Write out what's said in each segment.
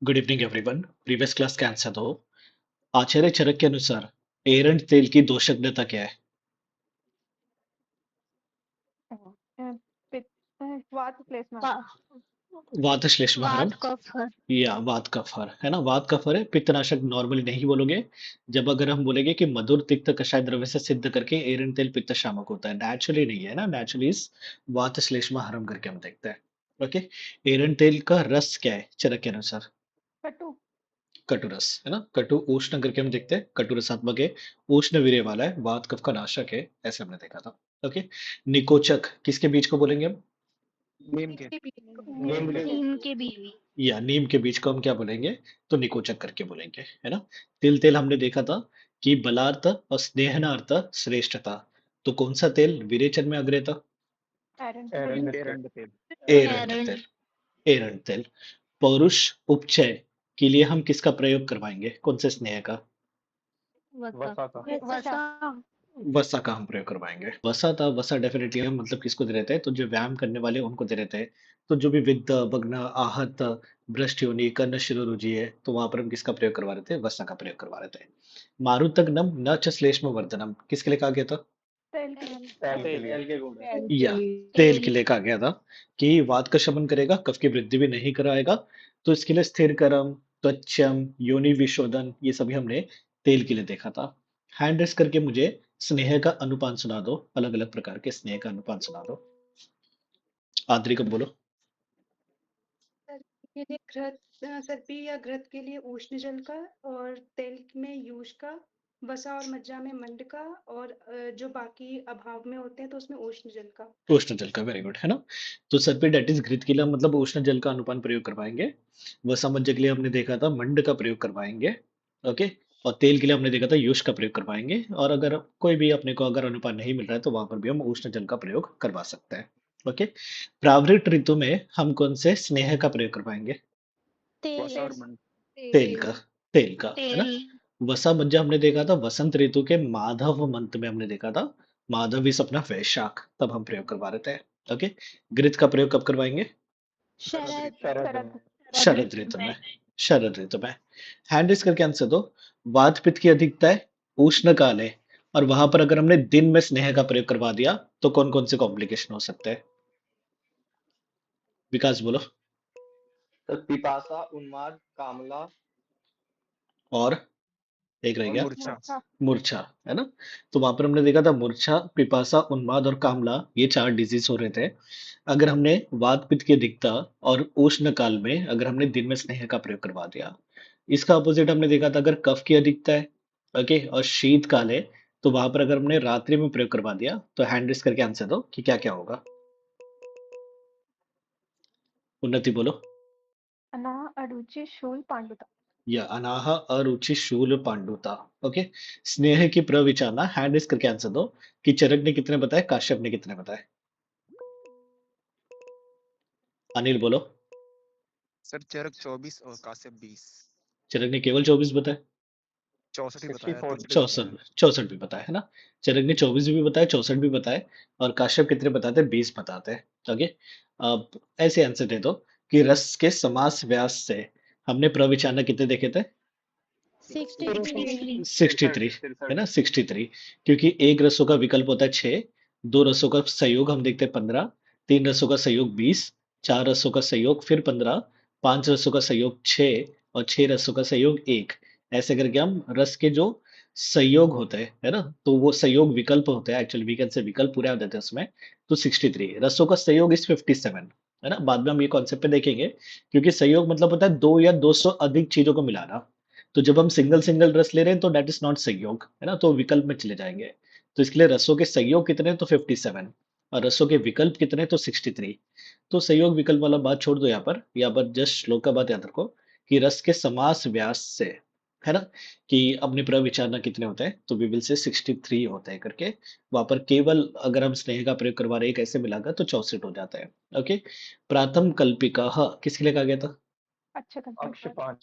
Good evening everyone. Previous class का answer दो। आचार्य चरक के अनुसार एरंड तेल की दोषज्ञता क्या है? वात श्लेष्मा वात श्लेष्महरण वात कफ या वात कफहर है ना। वात कफहर है। पित्तनाशक नॉर्मली नहीं बोलोगे। जब अगर हम बोलेंगे कि मधुर तिक्त कषाय द्रव्य से सिद्ध करके एरंड तेल पित्त शामक होता है, नेचुरली नहीं है ना। नेचुरली इस वात श्लेष्महरम करके हम देखते हैं। ओके। एरंड तेल का रस क्या है चरक के अनुसार? कटु कटुरस है ना। कटु उष्ण करके हम देखते हैं। कटु रसात्मक है, उष्ण वीर्य वाला है, वात कफ का नाशक है, ऐसे हमने देखा था। ओके। निकोचक किसके बीज को बोलेंगे हम? नीम के नीम के नीम के बीज या नीम के बीज को हम क्या बोलेंगे? तो निकोचक करके बोलेंगे, है ना। तिल तेल हमने देखा था कि बलार्थ और स्नेहनार्थ श्रेष्ठ था। तो कौन सा तेल विरेचन में अग्रय था? एरंड एरंड तेल एरंड एरंड तेल। एरंड तेल। पौरुष उपचय के लिए हम किसका प्रयोग करवाएंगे? कौन से स्नेह का? वसा का वसा वसा का हम प्रयोग करवाएंगे। वसा था। वसा डेफिनेटली हम मतलब किसको दे रहते हैं? तो जो व्यायाम करने वाले उनको दे रहते हैं। तो जो भी विद्ध भग्न आहत भ्रष्ट योनि कर्ण शिरोरुचि है, तो वहां पर हम किसका प्रयोग करवा रहे थे? वसा का प्रयोग करवा रहे थे। मारुतग्नम न च श्लेष्म वर्धनम किसके लिए कहा गया था? तेल के तेल के लिए या तेल के लिए कहा गया था कि वात का शमन करेगा, कफ की वृद्धि भी नहीं कराएगा। तो इसके लिए स्थिर करम, त्वचम, योनि विशोधन, ये सभी हमने तेल के लिए देखा था। हैंड रेस करके मुझे स्नेह का अनुपान सुना दो। अलग अलग प्रकार के स्नेह का अनुपान सुना दो। आद्री को बोलो। के लिए घृत सर्पी या घृत के लिए उष्ण जल का, और तेल में यूष का, वसा और मज्जा में मंड का, और जो बाकी अभाव में होते हैं तो उसमें उष्ण जल का। उष्ण जल का, वेरी गुड, है ना। तो सर्पी डेट इज घृत के लिए हम मतलब उष्ण जल का अनुपान प्रयोग करवाएंगे। वसा मज्जा के लिए हमने देखा था मंड का प्रयोग करवाएंगे। ओके। और तेल के लिए हमने देखा था युष का प्रयोग करवाएंगे। और अगर कोई भी अपने को अगर अनुपान नहीं मिल रहा है तो वहां पर भी हम उष्ण जल का प्रयोग करवा सकते हैं। ओके। प्रावृत ऋतु में हम कौन से स्नेह का प्रयोग करवाएंगे? वसा और तेल मंड तेल का। तेल का, है ना। तेल वसा मज्जा हमने देखा था वसंत ऋतु के माधव मंथ में हमने देखा था। माधव इस अपना वैशाख, तब हम प्रयोग करवा रहे थे। ओके। घृत का प्रयोग कब करवाएंगे? शरद शरद शरद ऋतु में। शरद ऋतु में। हैंड रेस करके आंसर दो। वात पित्त की अधिकता है, उष्ण काल है, और वहां पर अगर हमने दिन में स्नेह का प्रयोग करवा दिया तो कौन कौन से कॉम्प्लिकेशन हो सकते हैं? विकास बोलो। तो पिपासा उन्माद कामला और एक रह और गया, मूर्छा मूर्छा मूर्छा, है ना। तो वहां पर हमने देखा था मूर्छा, पिपासा, उन्माद और कामला, ये चार डिजीज हो रहे थे। अगर हमने वात पित्त की अधिकता और उष्ण काल में अगर हमने दिन में स्नेह का प्रयोग करवा दिया। इसका अपोजिट हमने देखा था अगर कफ की अधिकता है, ओके, और शीत काल है, तो वहां पर अगर हमने रात्रि में प्रयोग करवा दिया तो हैंड रेस करके आंसर दो कि क्या क्या होगा। उन्नति बोलो। अनाह अरुचि शूल पांडुता या अनाह अरुचि शूल पांडुता। ओके। स्नेह की प्रविचारना, हैंड रेस करके आंसर दो कि चरक ने कितने बताए, काश्यप ने कितने बताए। अनिल बोलो। सर चरक 24 और काश्यप 20। चरक ने केवल 24 बताए। 64 ही बताया 64 तो 64, 64 भी बताया, है ना। चरक ने 24 भी बताया, 64 भी बताए। और काश्यप कितने बताते हैं? 20 बताते हैं। ओके। अब ऐसे आंसर दे दो कि रस के समास व्यास से हमने प्रविचारना कितने देखे थे? 63 63, है ना। 63, क्योंकि एक रसों का विकल्प होता है 6, दो रसों का संयोग हम देखते हैं 15, तीन रसों का संयोग 20, चार रसों का संयोग फिर 15, पांच रसों का संयोग 6, और छह रसों का संयोग 1। ऐसे करके हम रस के जो संयोग होते हैं, है ना, तो वो संयोग विकल्प होते हैं, एक्चुअली वीकेंड से विकल्प पूरे आ जाते हैं उसमें। तो 63 रसों का संयोग इज 57, है ना। बाद में हम ये कॉन्सेप्ट पे देखेंगे, क्योंकि संयोग मतलब होता है दो या दो सौ अधिक चीजों को मिलाना। तो जब हम सिंगल सिंगल रस ले रहे हैं तो दैट इज नॉट संयोग, है ना, तो विकल्प में चले जाएंगे। तो इसके लिए रसों के संयोग कितने हैं? तो 57, और रसों के विकल्प कितने हैं? तो 63। तो संयोग विकल्प वाला बात छोड़ दो। यहाँ पर जस्ट श्लोक का बात याद रखो कि रस के समास व्यास से, है ना, कि अपने प्रविचारना कितने होते हैं, तो वी विल से 63 होते हैं करके। वहां पर केवल अगर हम स्नेह का प्रयोग करवा रहे हैं कैसे मिलाकर तो 64 हो जाता है। ओके। प्राथम कल्पिका किसके लिए कहा गया था? अच्छा करते अक्षपान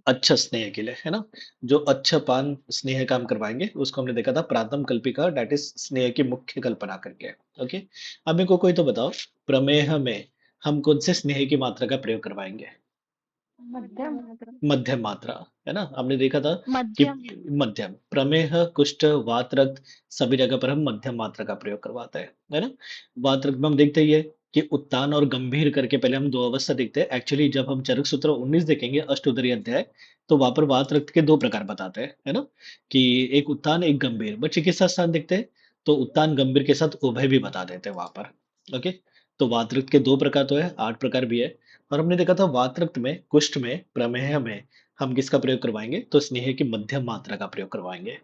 अच्छा स्नेह के लिए, है ना। जो अच्छा पान स्नेह काम करवाएंगे उसको हमने देखा था प्राथम कल्पिका, डेट इज स्नेह की मुख्य कल्पना करके। ओके। अब मेरे को कोई तो बताओ, प्रमेह में हम कौन से स्नेह की मात्रा का प्रयोग करवाएंगे? मध्यम मध्यम मात्रा, है ना? हमने देखा था कि मध्यम मध्यम प्रमेह, कुष्ठ, वात, रक्त सभी जगह पर हम मध्यम मात्रा का प्रयोग करवाते हैं, है ना? वात रक्त में हम देखते ही है कि उत्तान और गंभीर करके पहले हम दो अवस्था देखते हैं। एक्चुअली जब हम चरक सूत्र 19 देखेंगे अष्टोत्तरीय अध्याय, तो वहां पर वात रक्त के दो प्रकार बताते हैं, है ना? कि एक उत्तान एक गंभीर, बट चिकित्सा स्थान देखते हैं तो उत्तान गंभीर के साथ उभय भी बता देते हैं वहां पर। ओके, तो वात रक्त के दो प्रकार तो है, 8 प्रकार भी है। और हमने देखा था वातरक्त में, कुष्ठ में, प्रमेह में हम किसका प्रयोग करवाएंगे? तो स्नेह की मध्यम मात्रा का प्रयोग करवाएंगे।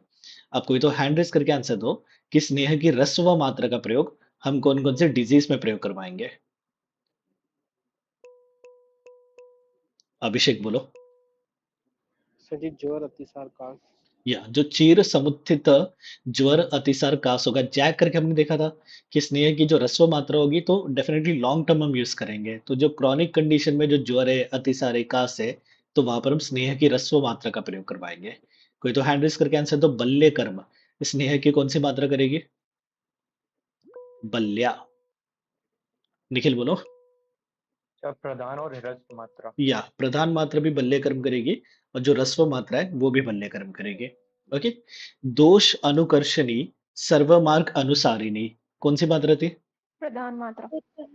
आप कोई तो हैंड रेस करके आंसर दो कि स्नेह की ह्रस्व मात्रा का प्रयोग हम कौन कौन से डिजीज में प्रयोग करवाएंगे? अभिषेक बोलो। सर जी ज्वर अतिसार काश। या जो चीर समुत्थित ज्वर अतिसार कास होगा, जैक करके हमने देखा था कि स्नेह की जो ह्रस्व मात्रा होगी तो डेफिनेटली लॉन्ग टर्म हम यूज करेंगे। तो जो क्रॉनिक कंडीशन में जो ज्वर है, अतिसार है, कास है, तो वहां पर हम स्नेह की ह्रस्व मात्रा का प्रयोग करवाएंगे। कोई तो हैंड रेस करके आंसर दो। बल्ले कर्म स्नेह की कौन सी मात्रा करेगी? बल्या। निखिल बोलो। सर प्रधान और ह्रस्व मात्रा। या प्रधान मात्रा भी बल्ले कर्म करेगी और जो ह्रस्व मात्रा है वो भी बल्ले कर्म करेगी। ओके, दोष अनुकर्षणी सर्वमार्ग अनुसारिणी कौन सी मात्रा थी? प्रधान मात्रा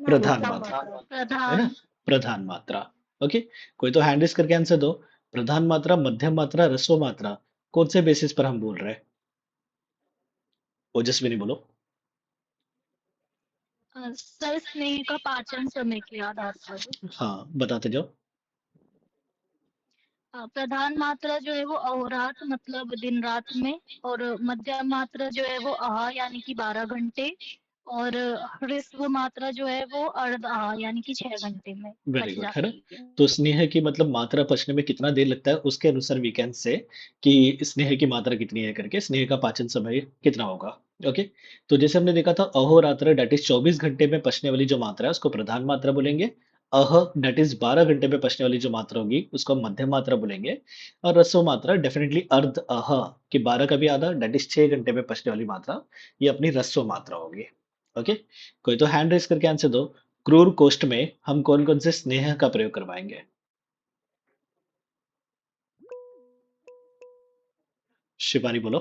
प्रधान मात्रा, है ना? प्रधान प्रधान मात्रा। ओके, कोई तो हैंड रेस करके आंसर दो। प्रधान मात्रा, मध्यम मात्रा, ह्रस्व मात्रा कौन से बेसिस पर हम बोल रहे हैं? ओजस्विनी बोलो। सर स्नेह का पाचन समय के आधार पर हाँ, बताते जाओ। प्रधान मात्रा जो है वो अहोरात्र मतलब दिन रात में, और मध्यम मात्रा जो है वो आहा यानी कि 12 घंटे, और ह्रस्व मात्रा जो है वो अर्ध आहा यानी कि 6 घंटे में वेरी पच गुड, है ना? जाती है। तो स्नेह की मतलब मात्रा पचने में कितना देर लगता है, उसके अनुसार वी कैन से कि स्नेह की मात्रा कितनी है करके, स्नेह का पाचन समय कितना होगा। ओके, तो जैसे हमने देखा था अहोरात्र डेट इज 24 घंटे में पचने वाली जो मात्रा है उसको प्रधान मात्रा बोलेंगे। अह डेट इज 12 घंटे में पचने वाली जो मात्रा होगी उसको हम मध्यम मात्रा बोलेंगे। और रसो मात्रा डेफिनेटली अर्ध अह कि 12 का भी आधा डेट इज 6 घंटे में पचने वाली मात्रा, ये अपनी रसो मात्रा होगी। ओके, कोई तो हैंड रेस करके आंसर दो। क्रूर कोष्ठ में हम कौन कौन से स्नेह का प्रयोग करवाएंगे? शिवानी बोलो।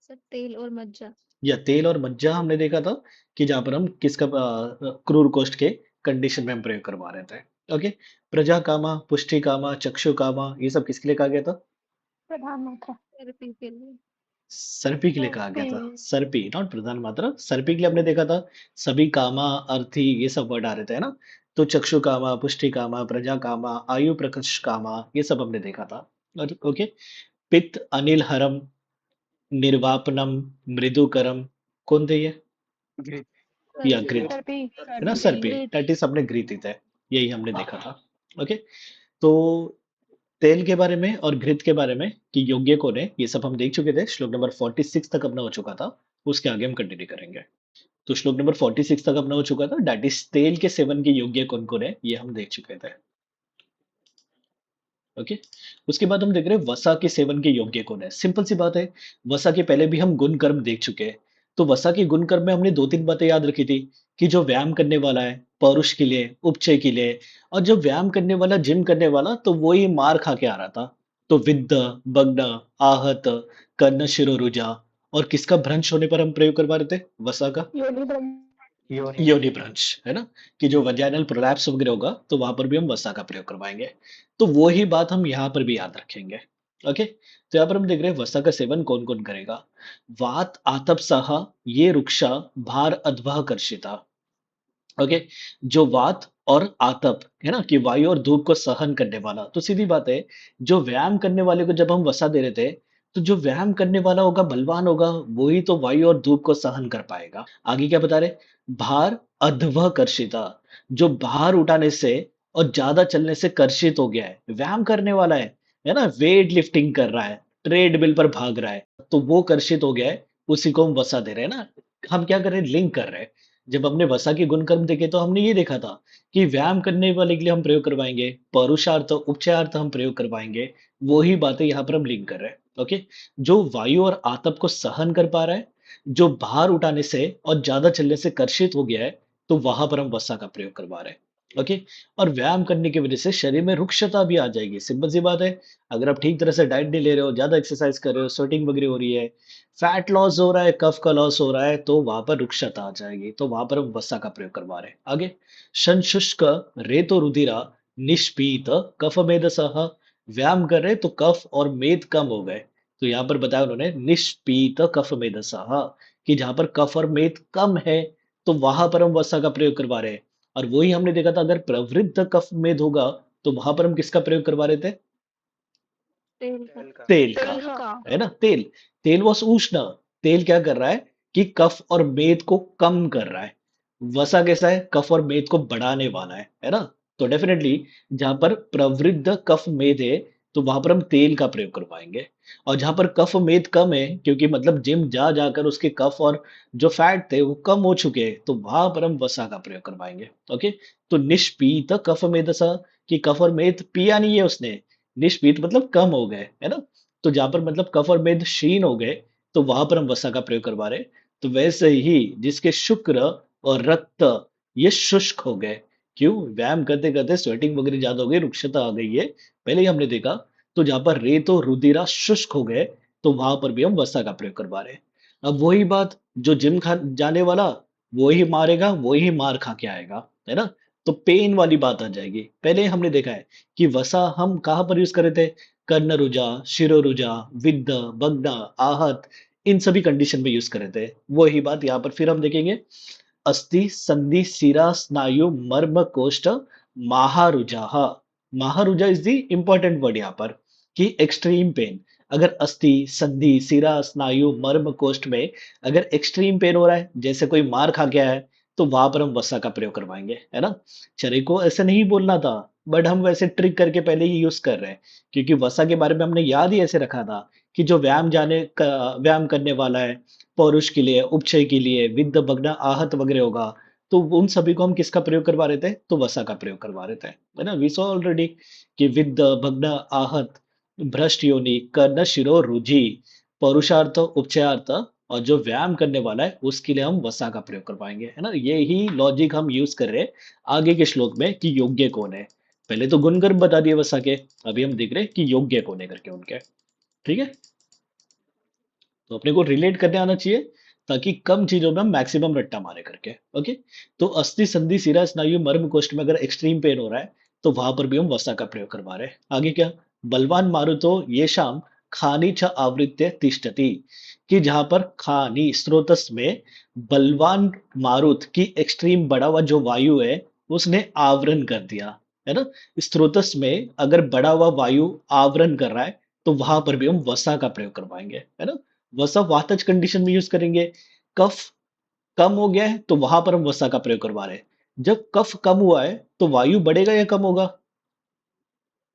सर तेल और मज्जा। या तेल और मज्जा हमने देखा था कि जहां पर हम किसका क्रूर कोष्ठ के कंडीशन में हम प्रयोग करवा रहे थे। ओके, प्रजा कामा, पुष्टि कामा, चक्षु कामा, ये सब किसके लिए कहा गया था? प्रधान मात्रा थेरेपी के लिए। सर्पी के लिए कहा गया था। सर्पी सर्पी नॉट प्रधान मात्रा, सर्पी के लिए हमने देखा था सभी कामा, अर्थी, ये सब वर्ड आ रहे थे, है ना? तो चक्षु कामा, पुष्टि कामा, प्रजा कामा, आयु प्रकर्ष कामा, ये सब हमने देखा था। और ओके, पित्त अनिल हरम, निर्वापनम, मृदुकरम कौन थे ये? ग्रीक। या सर्पी घृत, सर्पी है ना? सर्पी सर्पी दैट इज अपने घृत ही थे, यही हमने देखा था। ओके, तो तेल के बारे में और घृत के बारे में कि योग्य कौन है, ये सब हम देख चुके थे। श्लोक नंबर 46 तक अपना हो चुका था। उसके आगे हम कंटिन्यू करेंगे। तो श्लोक नंबर 46 तक अपना हो चुका था, दैट इज तेल के सेवन के योग्य कौन कौन है, ये हम देख चुके थे। ओके, उसके बाद हम देख रहे हैं वसा के सेवन के योग्य कौन है। सिंपल सी बात है, वसा के पहले भी हम गुण कर्म देख चुके हैं। तो वसा के गुण कर्म में हमने दो तीन बातें याद रखी थी कि जो व्यायाम करने वाला है पौरुष के लिए, उपचय के लिए, और जो व्यायाम करने वाला, जिम करने वाला, तो वो ही मार खा के आ रहा था। तो विद्ध, बग्न, आहत, कर्ण, शिरोरुजा, और किसका भ्रंश होने पर हम प्रयोग करवा रहे थे वसा का? योनि ब्रह्म योनि योनि भ्रंश, है ना? कि जो वजाइनल प्रोलैप्स वगैरह होगा तो वहां पर भी हम वसा का प्रयोग करवाएंगे। तो वो ही बात हम यहाँ पर भी याद रखेंगे। ओके, तो यहाँ पर हम देख रहे हैं वसा का सेवन कौन कौन करेगा। वात आतप सहा ये रुक्षा भार अध्वा कर्षिता। ओके, जो वात और आतप, है ना, कि वायु और धूप को सहन करने वाला, तो सीधी बात है, जो व्यायाम करने वाले को जब हम वसा दे रहे थे, तो जो व्यायाम करने वाला होगा, बलवान होगा, वही तो वायु और धूप को सहन कर पाएगा। आगे क्या बता रहे? भार अध्व कर्षिता, जो भार उठाने से और ज्यादा चलने से कर्षित हो गया है, व्यायाम करने वाला है ना, वेट लिफ्टिंग कर रहा है, ट्रेडमिल पर भाग रहा है, तो वो कर्षित हो गया है, उसी को हम वसा दे रहे हैं ना। हम क्या कर रहे हैं? लिंक कर रहे हैं। जब हमने वसा के गुण कर्म देखे तो हमने ये देखा था कि व्यायाम करने वाले के लिए हम प्रयोग करवाएंगे, परुषार्थ, उपचयार्थ हम प्रयोग करवाएंगे। वो ही बातें यहाँ पर हम लिंक कर रहे हैं। ओके, जो वायु और आतप को सहन कर पा रहा है, जो भार उठाने से और ज्यादा चलने से कर्षित हो गया है, तो वहां पर हम वसा का प्रयोग करवा रहे हैं। ओके। और व्यायाम करने की वजह से शरीर में रुक्षता भी आ जाएगी, सिंपल सी बात है। अगर आप ठीक तरह से डाइट नहीं ले रहे हो, ज्यादा एक्सरसाइज कर रहे हो, स्वेटिंग वगैरह हो रही है, फैट लॉस हो रहा है, कफ का लॉस हो रहा है, तो वहां पर रुक्षता आ जाएगी, तो वहां पर हम वसा का प्रयोग करवा रहे हैं। आगे, संशुष्क रेतो रुधिरा निष्पीत कफ मेदसः। व्यायाम कर रहे तो कफ और मेद कम हो गए, तो यहाँ पर बताया उन्होंने निष्पीत कफ मेदसः, कि जहां पर कफ और मेद कम है तो वहां पर हम वसा का प्रयोग करवा रहे हैं। और वही हमने देखा था, अगर प्रवृत्त कफ मेद होगा तो वहां पर हम किसका प्रयोग करवा रहे थे? तेल का। तेल का। तेल का, तेल का। है ना? तेल। तेल वॉस उष्ण। तेल क्या कर रहा है कि कफ और मेद को कम कर रहा है। वसा कैसा है? कफ और मेद को बढ़ाने वाला है ना? तो डेफिनेटली जहां पर प्रवृद्ध कफ मेद है तो वहां पर हम तेल का प्रयोग करवाएंगे। और जहां पर कफ मेद कम है, क्योंकि मतलब जिम जा जाकर उसके कफ और जो फैट थे वो कम हो चुके हैं, तो वहां पर हम वसा का प्रयोग करवाएंगे। ओके। तो निष्पीत कफ मेदसा, कि कफ और मेद पिया नहीं है उसने, निष्पीत मतलब कम हो गए, है ना? तो जहां पर मतलब कफ और मेद क्षीण हो गए, तो वहां पर हम वसा का प्रयोग करवा रहे हैं। तो वैसे ही जिसके शुक्र और रक्त ये शुष्क हो गए, क्यों? व्यायाम करते करते स्वेटिंग वगैरह ज्यादा हो गई, रुक्षता आ गई है, पहले ही हमने देखा। तो जहां पर रेत और रुधिरा शुष्क हो गए, तो वहां पर भी हम वसा का प्रयोग करवा रहे हैं। अब वही बात, जो जिम खा जाने वाला वही मारेगा, वही मार खा के आएगा, है ना? तो पेन वाली बात आ जाएगी। पहले हमने देखा है कि वसा हम कहाँ पर यूज कर रहे थे? कर्ण रुजा, शिरोरुजा, विद्ध, भग्न, आहत, इन सभी कंडीशन में यूज कर रहे थे। वही बात यहाँ पर फिर हम देखेंगे। अस्थि संधि शिरा स्नायु मर्म कोष्ठ महारुजाह। महारुजा इज द इंपॉर्टेंट वर्ड यहाँ पर, कि एक्सट्रीम पेन। अगर अस्थि संधि शिरा स्नायु मर्म कोष्ठ में अगर एक्सट्रीम पेन हो रहा है, जैसे कोई मार खा गया है, तो वहां पर हम वसा का प्रयोग करवाएंगे, है ना? शरीर को ऐसे नहीं बोलना था, बट हम वैसे ट्रिक करके पहले ही यूज कर रहे हैं, क्योंकि वसा के बारे में हमने याद ही ऐसे रखा था कि जो व्यायाम करने वाला है, पौरुष के लिए, उपचय के लिए, विद्ध भग्न आहत वगैरह होगा, तो उन सभी को हम किसका प्रयोग करवा रहे थे? तो वसा का प्रयोग करवा रहे थे, है ना? वी सॉ ऑलरेडी कि विद्ध भग्न आहत भ्रष्ट योनि कर्ण शिरो रुझि, पौरुषार्थ उपचयार्थ, और जो व्यायाम करने वाला है उसके लिए हम वसा का प्रयोग करवाएंगे, है ना? ये ही लॉजिक हम यूज कर रहे हैं आगे के श्लोक में, कि योग्य कौन है। पहले तो गुणकर्म बता दिए वसा के, अभी हम देख रहे हैं कि योग्य कौन है करके उनके। ठीक है, तो अपने को रिलेट करने आना चाहिए, ताकि कम चीजों में हम मैक्सिमम रट्टा मारे करके। ओके। तो अस्थि संधि शिरा स्नायु मर्म कोष्ठ में अगर एक्सट्रीम पेन हो रहा है, तो वहां पर भी हम वसा का प्रयोग करवा रहे हैं। आगे क्या? बलवान मारुतो ये शाम खानी च आवृत्य तिष्ठति, कि जहां पर खानी स्रोतस में बलवान मारुत की एक्सट्रीम बढ़ा हुआ जो वायु है उसने आवरण कर दिया, है ना? स्रोतस में अगर बढ़ा हुआ वायु आवरण कर रहा है, तो वहां पर भी हम वसा का प्रयोग करवाएंगे, है ना? वसा वातज कंडीशन में यूज करेंगे। कफ कम हो गया है तो वहां पर हम वसा का प्रयोग करवा रहे हैं। जब कफ कम हुआ है तो वायु बढ़ेगा या कम होगा?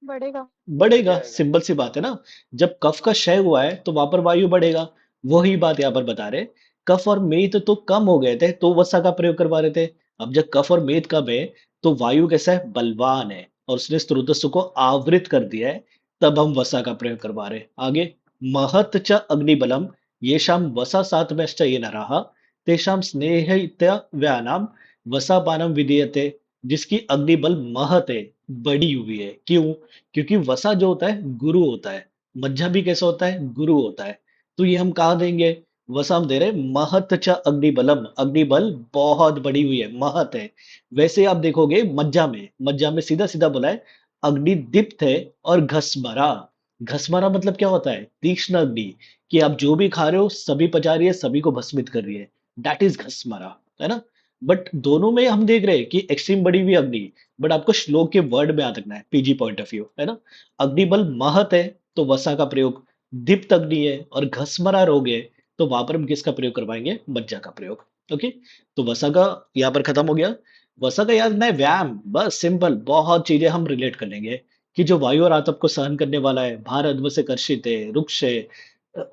बढ़ेगा। बढ़ बढ़ेगा, जाएगा। सिंपल सी बात है ना। जब कफ का क्षय हुआ है तो वहां पर वायु बढ़ेगा। वही बात यहाँ पर बता रहे, कफ और मेद तो कम हो गए थे तो वसा का प्रयोग करवा रहे थे। अब जब कफ और मेद कम है तो वायु कैसा है? बलवान है, और उसने स्रोतस्व को आवृत कर दिया है, तब हम वसा का प्रयोग करवा रहे हैं। आगे, महत च अग्निबलम येषाम वसा सातमश्च ये नरः तेषाम स्नेहित्या व्यानाम वसापानम विधीयते, जिसकी अग्निबल महत है, बड़ी हुई है। क्यों? क्योंकि वसा जो होता है गुरु होता है, मज्जा भी कैसा होता है? गुरु होता है। तो ये हम कहाँ देंगे? वसा हम दे रहे हैं महत च अग्निबलम, अग्निबल बहुत बड़ी हुई है, महत है। वैसे आप देखोगे मज्जा में सीधा सीधा बोला है अग्निदीप्त है, और घसमरा, घसमरा मतलब क्या होता है? तीक्ष्ण अग्नि, कि आप जो भी खा रहे हो सभी पचा रही है, सभी को भस्मित कर रही है, दैट इज घसमरा, है ना? बट दोनों में हम देख रहे हैं कि एक्सट्रीम बड़ी हुई अग्नि, बट आपको श्लोक के वर्ड में याद रखना है, पीजी पॉइंट ऑफ व्यू, है ना? अग्निबल महत है तो वसा का प्रयोग, दीप्त अग्नि है और घसमरा रोग है, तो वहां पर हम किसका प्रयोग करवाएंगे? मज्जा का प्रयोग। ओके। तो वसा का यहाँ पर खत्म हो गया। वसा का याद नहीं, व्यायाम, बस सिंपल, बहुत चीजें हम रिलेट कर लेंगे, कि जो वायु और आतप को सहन करने वाला है, भार अध्व से कर्षित है, रुक्ष है,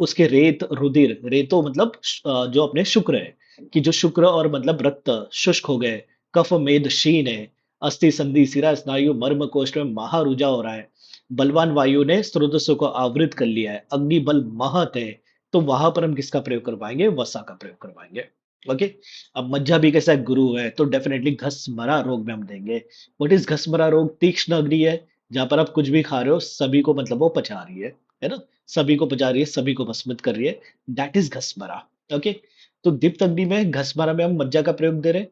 उसके रेत रुधिर, रेतो मतलब जो अपने शुक्र है, कि जो शुक्र और मतलब रक्त शुष्क हो गए, कफ मेद क्षीण है, अस्थि संधि शिरा स्नायु मर्म कोष्ठ में महारुजा हो रहा है, बलवान वायु ने स्रोतस्व को आवृत कर लिया है, अग्नि बल महत है, तो वहां पर हम किसका प्रयोग करवाएंगे? वसा का प्रयोग करवाएंगे। ओके। अब मज्जा भी कैसा है, गुरु है, तो डेफिनेटली घसमरा रोग में हम देंगे। व्हाट इज घसमरा रोग? तीक्ष्ण अग्नि है, जहां पर आप कुछ भी खा रहे हो सभी को मतलब वो पचा रही है ना, सभी को पचा रही है, सभी को भस्मित कर रही है, दैट इज घसमरा। ओके। तो दीप्त अग्नि में, घसमरा में हम मज्जा का प्रयोग दे रहे हैं।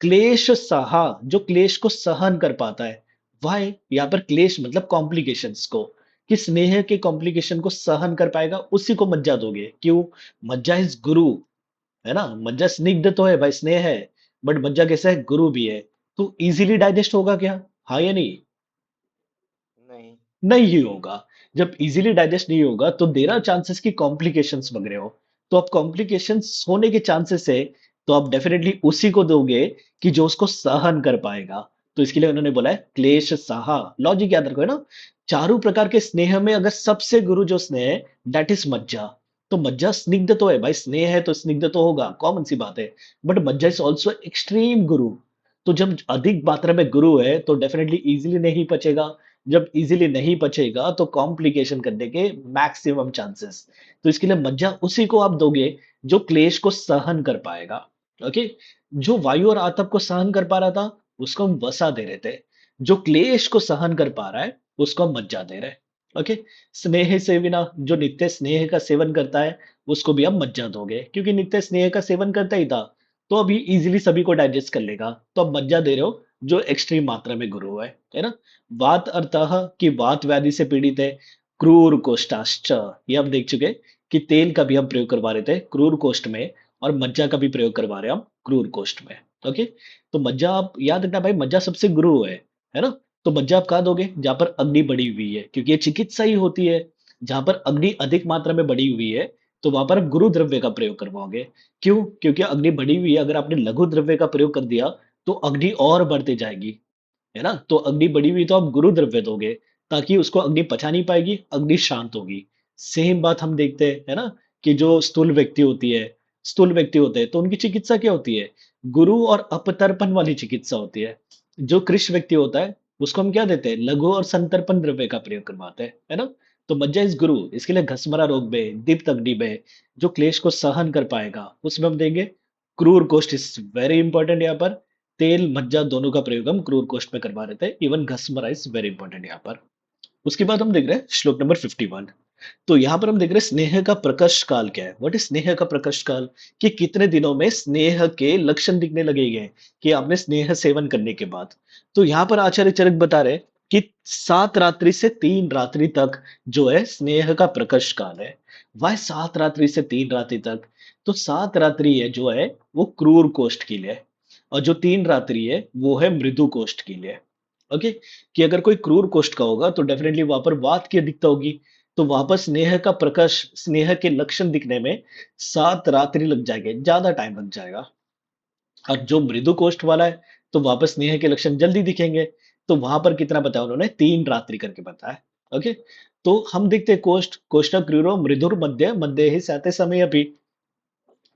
क्लेश सहा, जो क्लेश को सहन कर पाता है। वाई, यहाँ पर क्लेश मतलब कॉम्प्लिकेशंस को, कि स्नेह के कॉम्प्लिकेशन को सहन कर पाएगा उसी को मज्जा दोगे। क्यों? मज्जा इज गुरु, है ना। मज्जा स्निग्ध तो है भाई, स्नेह है, बट मज्जा कैसा है, गुरु भी है। तो इजीली डाइजेस्ट होगा क्या? हाँ या नहीं? नहीं। नहीं ही होगा। जब इजीली डाइजेस्ट नहीं होगा तो देर आर चांसेस कि कॉम्प्लिकेशंस वगैरह हो। तो अब कॉम्प्लिकेशंस होने के चांसेस है, तो आप डेफिनेटली उसी को दोगे कि जो उसको सहन कर पाएगा। तो इसके लिए उन्होंने बोला है क्लेश सहा। लॉजिक याद रखो, है ना। चारों प्रकार के स्नेह में अगर सबसे गुरु जो स्नेह है, दैट इज मज्जा। तो मज्जा स्निग्ध तो है भाई, स्नेह है तो स्निग्ध तो होगा, कॉमन सी बात है। बट मज्जा इज ऑल्सो एक्सट्रीम गुरु। तो जब अधिक मात्रा में गुरु है तो डेफिनेटली इजीली नहीं पचेगा। जब इजीली नहीं पचेगा तो कॉम्प्लिकेशन करने के मैक्सिमम चांसेस। तो इसके लिए मज्जा उसी को आप दोगे जो क्लेश को सहन कर पाएगा। ओके। जो वायु और आतप को सहन कर पा रहा था उसको हम वसा दे रहे थे, जो क्लेश को सहन कर पा रहा है उसको हम मज्जा दे रहे हैं। ओके। स्नेह से बिना, जो नित्य स्नेह का सेवन करता है उसको भी हम मज्जा दोगे, क्योंकि नित्य स्नेह का सेवन करता ही था, तो अभी इजीली सभी को डाइजेस्ट कर लेगा। तो अब मज्जा दे रहे हो जो एक्सट्रीम मात्रा में गुरु है ना। वात अर्थः कि वात व्याधि से पीड़ित है। क्रूर कोष्ठाश्च, ये हम देख चुके कि तेल का भी हम प्रयोग करवा रहे थे क्रूर कोष्ठ में, और मज्जा का भी प्रयोग करवा रहे हैं हम क्रूर कोष्ठ में। ओके। तो मज्जा आप याद रखना भाई, मज्जा सबसे गुरु है ना। तो मज्जा आप कहाँ दोगे? जहां पर अग्नि बढ़ी हुई है, क्योंकि ये चिकित्सा ही होती है। जहां पर अग्नि अधिक मात्रा में बढ़ी हुई है तो वहां पर आप गुरु द्रव्य का प्रयोग करवाओगे। क्यों? क्योंकि अग्नि बढ़ी हुई है, अगर आपने लघु द्रव्य का प्रयोग कर दिया तो अग्नि और बढ़ती जाएगी, है ना। तो अग्नि बढ़ी हुई तो आप गुरु द्रव्य दोगे, ताकि उसको अग्नि पचा नहीं पाएगी, अग्नि शांत होगी। सेम बात हम देखते हैं, है ना, कि जो स्थूल व्यक्ति होती है, स्थूल व्यक्ति होते हैं तो उनकी चिकित्सा क्या होती है? गुरु और अपतर्पण वाली चिकित्सा होती है। जो कृष व्यक्ति होता है उसको हम क्या देते हैं? लघु और संतर्पण द्रव्य का प्रयोग करवाते हैं, है ना। तो मज्जा इस गुरु, इसके लिए घसमरा रोग में, दीप्त अग्नि में, जो क्लेश को सहन कर पाएगा उसमें हम देंगे क्रूर कोष्ठ। इज वेरी इंपॉर्टेंट यहाँ पर। तेल मज्जा दोनों का प्रयोग हम क्रूर कोष्ठ में करवा रहे थे। इवन घसमरा इज वेरी इंपॉर्टेंट यहाँ पर। उसके बाद हम देख रहे हैं श्लोक नंबर 51। तो यहाँ पर हम देख रहे हैं स्नेह का प्रकर्ष काल क्या है। व्हाट इज स्नेह का प्रकर्ष काल? कि कितने दिनों में स्नेह के लक्षण दिखने लगेंगे कि आपने स्नेह सेवन करने के बाद। तो यहाँ पर आचार्य चरक बता रहे हैं कि 7 रात्रि से 3 रात्रि तक जो है स्नेह का प्रकर्ष काल है। वह 7 रात्रि से 3 रात्रि तक, तो 7 रात्रि है जो है वो क्रूर कोष्ठ के लिए, और जो 3 रात्रि है वो है मृदु कोष्ठ के लिए। ओके। कि अगर कोई क्रूर कोष्ठ का होगा तो डेफिनेटली वहां पर वात की अधिकता होगी, तो वहां पर स्नेह का प्रकाश, स्नेह के लक्षण दिखने में 7 रात्रि लग जाएंगे, ज्यादा टाइम लग जाएगा। और जो मृदु कोष्ठ वाला है तो वहां पर स्नेह के लक्षण जल्दी दिखेंगे। तो वहां पर कितना बताया उन्होंने? 3 रात्रि करके बताया। ओके। तो हम देखते हैं कोष्ठ, कोष्ठ क्रूरो मृदुर मध्य मध्य ही सहते समय अभी।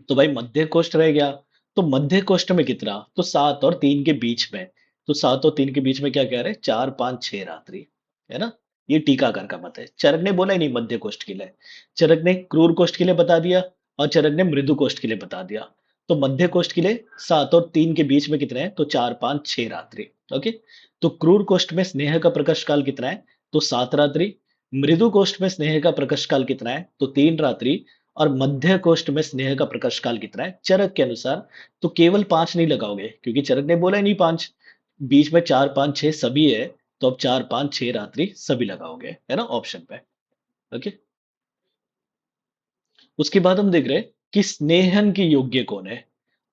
तो भाई मध्य कोष्ठ रह गया, तो मध्य कोष्ठ में कितना? तो 7 और 3 के बीच में। तो 7 और 3 के बीच में क्या कह रहे हैं? 4 5 6 रात्रि, है ना। ये टीकाकार का मत है, चरक ने बोला ही नहीं मध्य कोष्ठ के लिए। चरक ने क्रूर कोष्ठ के लिए बता दिया और चरक ने मृदु कोष्ठ के लिए बता दिया। तो मध्य कोष्ठ के लिए 7 और 3 के बीच में कितने हैं? तो 4 5 6 रात्रि। ओके। तो क्रूर कोष्ठ में स्नेह का प्रकाश काल कितना है? तो 7 रात्रि। मृदु कोष्ठ में स्नेह का प्रकाश काल कितना है? तो 3 रात्रि। और मध्य कोष्ठ में स्नेह का प्रकाश काल कितना है चरक के अनुसार? तो केवल 5 नहीं लगाओगे, क्योंकि चरक ने बोला ही नहीं 5। बीच में 4 5 6 सभी है, तो अब 4 5 6 रात्रि सभी लगाओगे, है ना, ऑप्शन पे। ओके। उसके बाद हम देख रहे हैं कि स्नेहन के योग्य कौन है।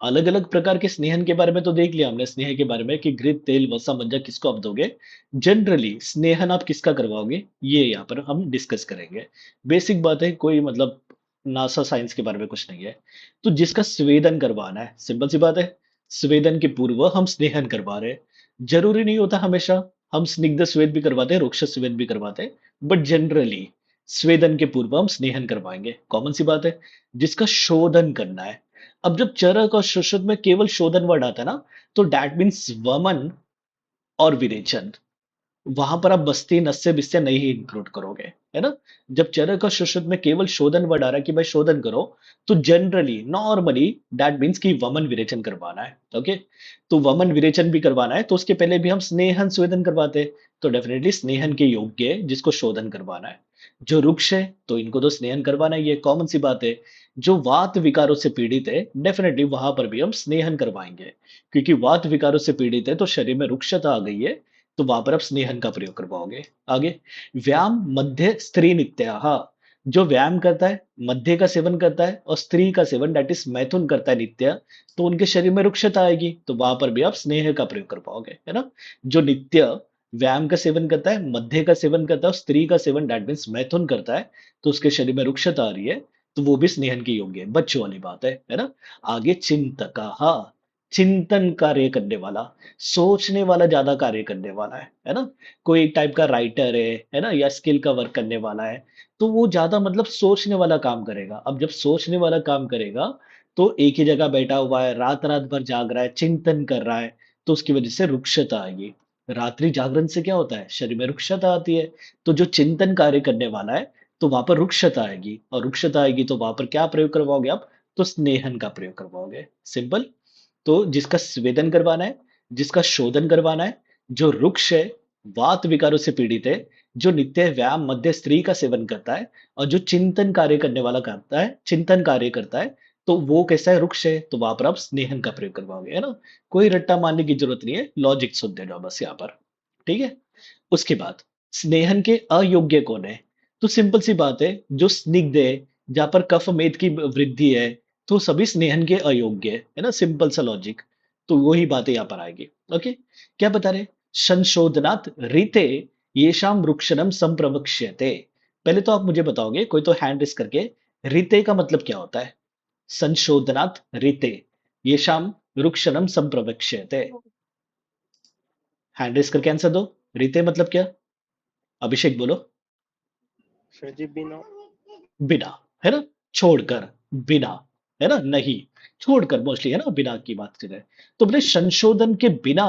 अलग अलग प्रकार के स्नेहन के बारे में तो देख लिया हमने, स्नेह के बारे में कि घृत तेल वसा मज्जा किसको आप दोगे। जनरली स्नेहन आप किसका करवाओगे ये यहाँ पर हम डिस्कस करेंगे। बेसिक बात है, कोई मतलब नासा साइंस के बारे में कुछ नहीं है। तो जिसका स्वेदन करवाना है, सिंपल सी बात है, स्वेदन के पूर्व हम स्नेहन करवा रहे हैं। जरूरी नहीं होता हमेशा, हम स्निग्ध स्वेद भी करवाते हैं, रुक्ष स्वेद भी करवाते हैं, बट जनरली स्वेदन के पूर्व हम स्नेहन करवाएंगे, कॉमन सी बात है। जिसका शोधन करना है, अब जब चरक और सुश्रुत में केवल शोधन वर्ड आता है ना, तो डैट मीन्स वमन और विरेचन। वहां पर आप बस्ती नस्य बिस्य नहीं ही इंक्लूड करोगे, है ना। जब चरक और सुश्रुत में केवल शोधन वर्ड आ रहा है कि भाई शोधन करो, तो जनरली नॉर्मली दैट मीन्स कि वमन विरेचन करवाना है। ओके, तो वमन विरेचन भी करवाना है तो उसके पहले भी हम स्नेहन स्वेदन करवाते हैं, तो डेफिनेटली स्नेहन के योग्य है जिसको शोधन करवाना है। जो रुक्ष है तो इनको तो स्नेहन करवाना ही है, कॉमन सी बात है। जो वात विकारों से पीड़ित है डेफिनेटली वहां पर भी हम स्नेहन करवाएंगे, क्योंकि वात विकारों से पीड़ित है तो शरीर में रुक्षता आ गई है, तो वहां पर आप स्नेहन का प्रयोग करवाओगे। आगे, व्यायाम मध्य स्त्री नित्या, जो व्यायाम करता है, मध्य का सेवन करता है और स्त्री का सेवन दैट इज मैथुन करता है नित्य, तो उनके शरीर में रुक्षता आएगी, तो वहां पर भी आप स्नेह का प्रयोग कर पाओगे, है ना। जो नित्य व्यायाम का सेवन करता है, मध्य का सेवन करता है और स्त्री का सेवन दैट मीन्स मैथुन करता है, तो उसके शरीर में रुक्षता आ रही है, तो वो भी स्नेहन के योग्य है, बच्चों वाली बात है ना। आगे चिंतका, चिंतन कार्य करने वाला, सोचने वाला ज्यादा कार्य करने वाला है ना। कोई एक टाइप का राइटर है ना, या स्किल का वर्क करने वाला है, तो वो ज्यादा मतलब सोचने वाला काम करेगा। अब जब सोचने वाला काम करेगा तो एक ही जगह बैठा हुआ है, रात रात भर जाग रहा है, चिंतन कर रहा है, तो उसकी वजह से रुक्षता आएगी। रात्रि जागरण से क्या होता है, शरीर में रुक्षता आती है, तो जो चिंतन कार्य करने वाला है तो वहां पर रुक्षता आएगी, और रुक्षता आएगी तो वहां पर क्या प्रयोग करवाओगे आप, तो स्नेहन का प्रयोग करवाओगे, सिंपल। तो जिसका स्वेदन करवाना है, जिसका शोधन करवाना है, जो रुक्ष है, वात विकारों से पीड़ित है, जो नित्य व्यायाम मध्य स्त्री का सेवन करता है, और जो चिंतन कार्य करने वाला करता है, चिंतन कार्य करता है, तो वो कैसा है, रुक्ष है, तो वहां पर आप स्नेहन का प्रयोग करवाओगे, है ना। कोई रट्टा मारने की जरूरत नहीं है, लॉजिक सुन देना बस यहाँ पर, ठीक है। उसके बाद स्नेहन के अयोग्य कौन है, तो सिंपल सी बात है, जो स्निग्ध है, जहां पर कफ मेद की वृद्धि है, तो सभी स्नेहन के अयोग्य है ना, सिंपल सा लॉजिक। तो वही बातें यहाँ पर आएगी। ओके, क्या बता रहे, संशोधनात् रीते येषाम वृक्षणम संप्रवक्ष्यते। पहले तो आप मुझे बताओगे, कोई तो हैंड रेस करके, रीते का मतलब क्या होता है, संशोधनात् रीते येषाम वृक्षणम संप्रवक्ष्यते। हैंड रेस करके आंसर दो, रीते मतलब क्या, अभिषेक बोलो। सर जी बिना। बिना, है ना, छोड़कर, बिना, है ना, नहीं, छोड़कर मोस्टली, है ना, बिना की बात करें, तो बोले संशोधन के बिना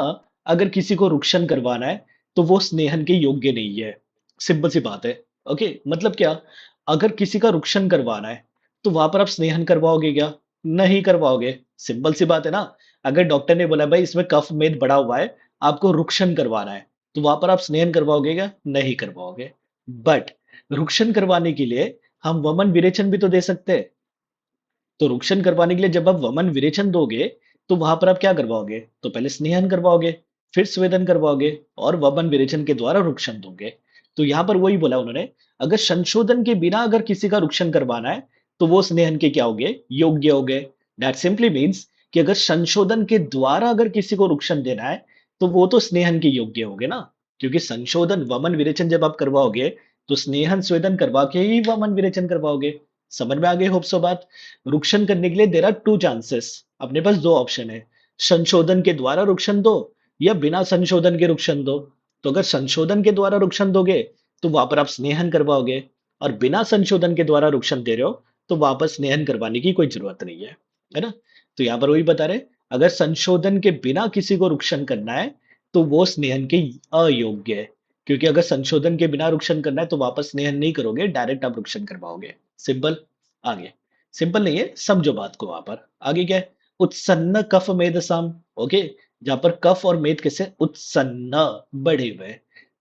अगर किसी को रुक्षण करवाना है तो वो स्नेहन के योग्य नहीं है, सिंपल सी बात है। ओके, मतलब क्या, अगर किसी का रुक्षण करवाना है तो वहां पर आप स्नेहन करवाओगे क्या, नहीं करवाओगे, सिंपल सी बात है ना। अगर डॉक्टर ने बोला भाई इसमें कफ मेद बढ़ा हुआ है, आपको रुक्षण करवाना है, तो वहां पर आप स्नेहन करवाओगे क्या, नहीं करवाओगे। बट रुक्षण करवाने के लिए हम वमन विरेचन भी तो दे सकते हैं, तो रुक्षण करवाने के लिए जब आप वमन विरेचन दोगे तो वहां पर आप क्या करवाओगे, तो पहले स्नेहन करवाओगे, फिर स्वेदन करवाओगे, और वमन विरेचन के द्वारा रुक्षण दोगे। तो यहां पर वही बोला उन्होंने, अगर संशोधन के बिना अगर किसी का रुक्षण करवाना है तो वो स्नेहन के क्या हो गए, योग्य हो गए। दैट सिंपली मीन्स कि अगर संशोधन के द्वारा अगर किसी को रुक्षण देना है तो वो तो स्नेहन के योग्य हो गए ना, क्योंकि संशोधन वमन विरेचन जब आप करवाओगे तो स्नेहन स्वेदन करवा के ही वमन विरेचन करवाओगे। समझ में आ गई होप सो बात। रुक्षण करने के लिए देर आर टू चांसेस, अपने पास दो ऑप्शन है, संशोधन के द्वारा रुक्षण दो या बिना संशोधन के रुक्षण दो। तो अगर संशोधन के द्वारा रुक्षण दोगे तो वहां पर आप स्नेहन करवाओगे, और बिना संशोधन के द्वारा रुक्षण दे रहे हो तो वापस स्नेहन करवाने की कोई जरूरत नहीं है ना। तो यहाँ पर वही बता रहे, अगर संशोधन के बिना किसी को रुक्षण करना है तो वो स्नेहन के अयोग्य है, क्योंकि अगर संशोधन के बिना रुक्षण करना है तो वापस स्नेहन नहीं करोगे, डायरेक्ट आप रुक्षण करवाओगे, सिंपल। आगे, सिंपल नहीं है, समझो बात को, वहां पर आगे क्या है, उत्सन्न कफ मेधसाम। ओके, जहां पर कफ और मेद कैसे उत्सन्न, बढ़े हुए,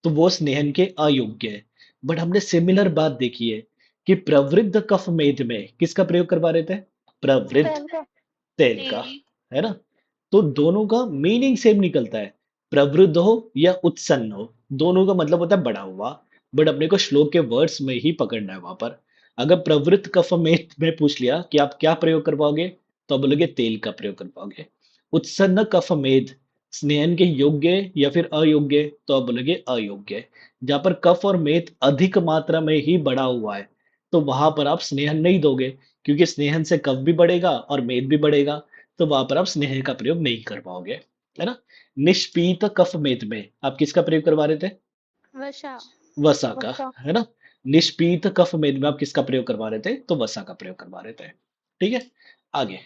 तो वो स्नेहन के अयोग्य है। बट हमने सिमिलर बात देखी है कि प्रवृद्ध कफ मेद में किसका प्रयोग करवा रहे थे, प्रवृद्ध तेल का। तेल का, तेल। है ना। तो दोनों का मीनिंग सेम निकलता है, प्रवृद्ध हो या उत्सन्न हो, दोनों का मतलब होता है बढ़ा हुआ। बट अपने को श्लोक के वर्ड्स में ही पकड़ना है वहां पर। अगर प्रवृत्त कफ में पूछ लिया कि आप क्या प्रयोग करवाओगे, तो आप बोलोगे तेल का प्रयोग करवाओगे। उत्सन्न कफ मेद स्नेहन के योग्य या फिर अयोग्य, तो आप बोलोगे अयोग्य। जहां पर कफ और मेद अधिक मात्रा में ही बढ़ा हुआ है तो वहां पर आप स्नेहन नहीं दोगे, क्योंकि स्नेहन से कफ भी बढ़ेगा और मेद भी बढ़ेगा, तो वहां पर आप स्नेह का प्रयोग नहीं कर पाओगे, है ना। निष्पीत कफ मेद में आप किसका प्रयोग करवा रहे थे, वशा। वसा का, वसा। है ना। निष्पीत कफ मेद में आप किसका प्रयोग करवा रहे थे, तो वसा का प्रयोग करवा रहे थे, ठीक है। आगे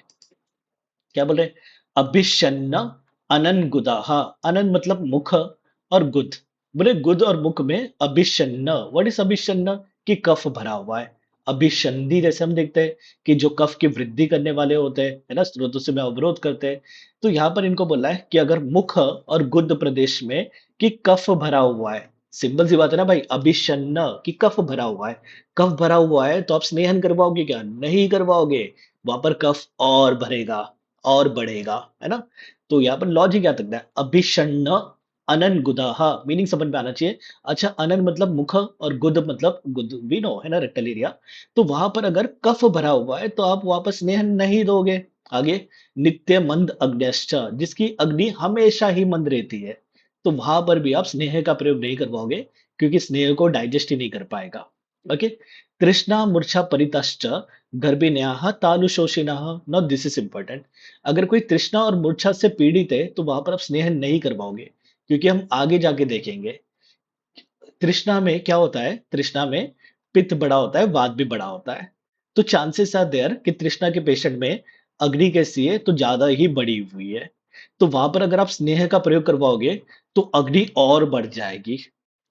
क्या बोल रहे, अभिषन्न अनन गुदाहा, अनन मतलब मुख और गुद, बोले गुद और मुख में अभिषन्न। What is अभिषन्न? कि कफ भरा हुआ है। अभिसंधि जैसे हम देखते हैं कि जो कफ की वृद्धि करने वाले होते हैं, है ना, स्रोतों से में अवरोध करते हैं। तो यहाँ पर इनको बोला है कि अगर मुख और गुद प्रदेश में कि कफ भरा हुआ है, सिंपल सी बात है ना भाई, अभिषन्न कि कफ भरा हुआ है। कफ भरा हुआ है तो आप स्नेहन करवाओगे क्या? नहीं करवाओगे। वहां पर कफ और भरेगा और बढ़ेगा, है ना। तो यहाँ पर लॉजिक क्या लगता है? अभिषण्ण अनन गुदाहा, मीनिंग समझ में आना चाहिए। अच्छा, अनन मतलब मुख और गुद मतलब गुद भी नो, है ना, रेक्टल एरिया। तो वहां पर अगर कफ भरा हुआ है तो आप वापस स्नेह नहीं दोगे। आगे, नित्य मंद अग्न्यश्च, जिसकी अग्नि हमेशा ही मंद रहती है, तो वहां पर भी आप स्नेह का प्रयोग नहीं करवाओगे, क्योंकि स्नेह को डाइजेस्ट ही नहीं कर पाएगा। ओके। तृष्णा मूर्छा परितश्च गर्भिण्या तालुशोषिणः। Now this is important. अगर कोई तृष्णा और मूर्छा से पीड़ित है तो वहां पर आप स्नेह नहीं करवाओगे, क्योंकि हम आगे जाके देखेंगे तृष्णा में क्या होता है। तृष्णा में पित्त बड़ा होता है, वात भी बड़ा होता है। तो चांसेस आर देयर कि तृष्णा के पेशेंट में अग्नि कैसी है, तो ज्यादा ही बढ़ी हुई है। तो वहां पर अगर आप स्नेह का प्रयोग करवाओगे तो अग्नि और बढ़ जाएगी,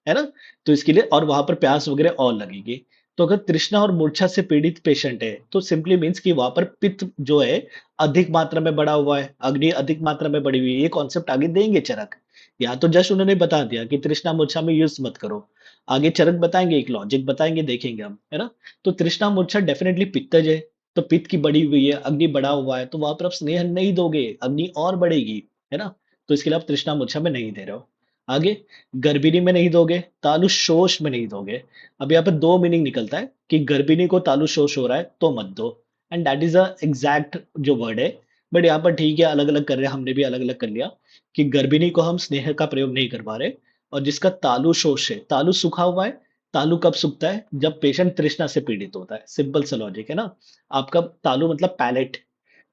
है ना। तो इसके लिए और वहां पर प्यास वगैरह और लगेगी। तो अगर तृष्णा और मूर्छा से पीड़ित पेशेंट है तो सिंपली मीन्स कि वहां पर पित्त जो है अधिक मात्रा में बढ़ा हुआ है, अग्नि अधिक मात्रा में बढ़ी हुई है। ये कॉन्सेप्ट आगे देंगे चरक। या तो जस्ट उन्होंने बता दिया कि तृष्णा मूर्छा में यूज मत करो, आगे चरक बताएंगे, एक लॉजिक बताएंगे, देखेंगे हम, है ना। तो तृष्णा मूर्छा डेफिनेटली पित्तज है, तो पित्त की बढ़ी हुई है, अग्नि बढ़ा हुआ है, तो वहां पर आप स्नेह नहीं दोगे, अग्नि और बढ़ेगी, है ना। तो इसके लिए आप तृष्णा मूर्छा में नहीं दे रहे हो। आगे, गर्भिणी में नहीं दोगे, तालु शोष में नहीं दोगे। अब यहाँ पे दो मीनिंग निकलता है कि गर्भिणी को तालु शोष हो रहा है तो मत दो, and that is a exact जो वर्ड है। बट यहाँ पर ठीक है, अलग अलग कर रहे हैं, हमने भी अलग अलग कर लिया कि गर्भिणी को हम स्नेह का प्रयोग नहीं करवा रहे। और जिसका तालु शोष है, तालु सूखा हुआ है। तालु कब सूखता है? जब पेशेंट तृष्णा से पीड़ित होता है। सिंपल सा लॉजिक है ना। आपका तालु मतलब पैलेट,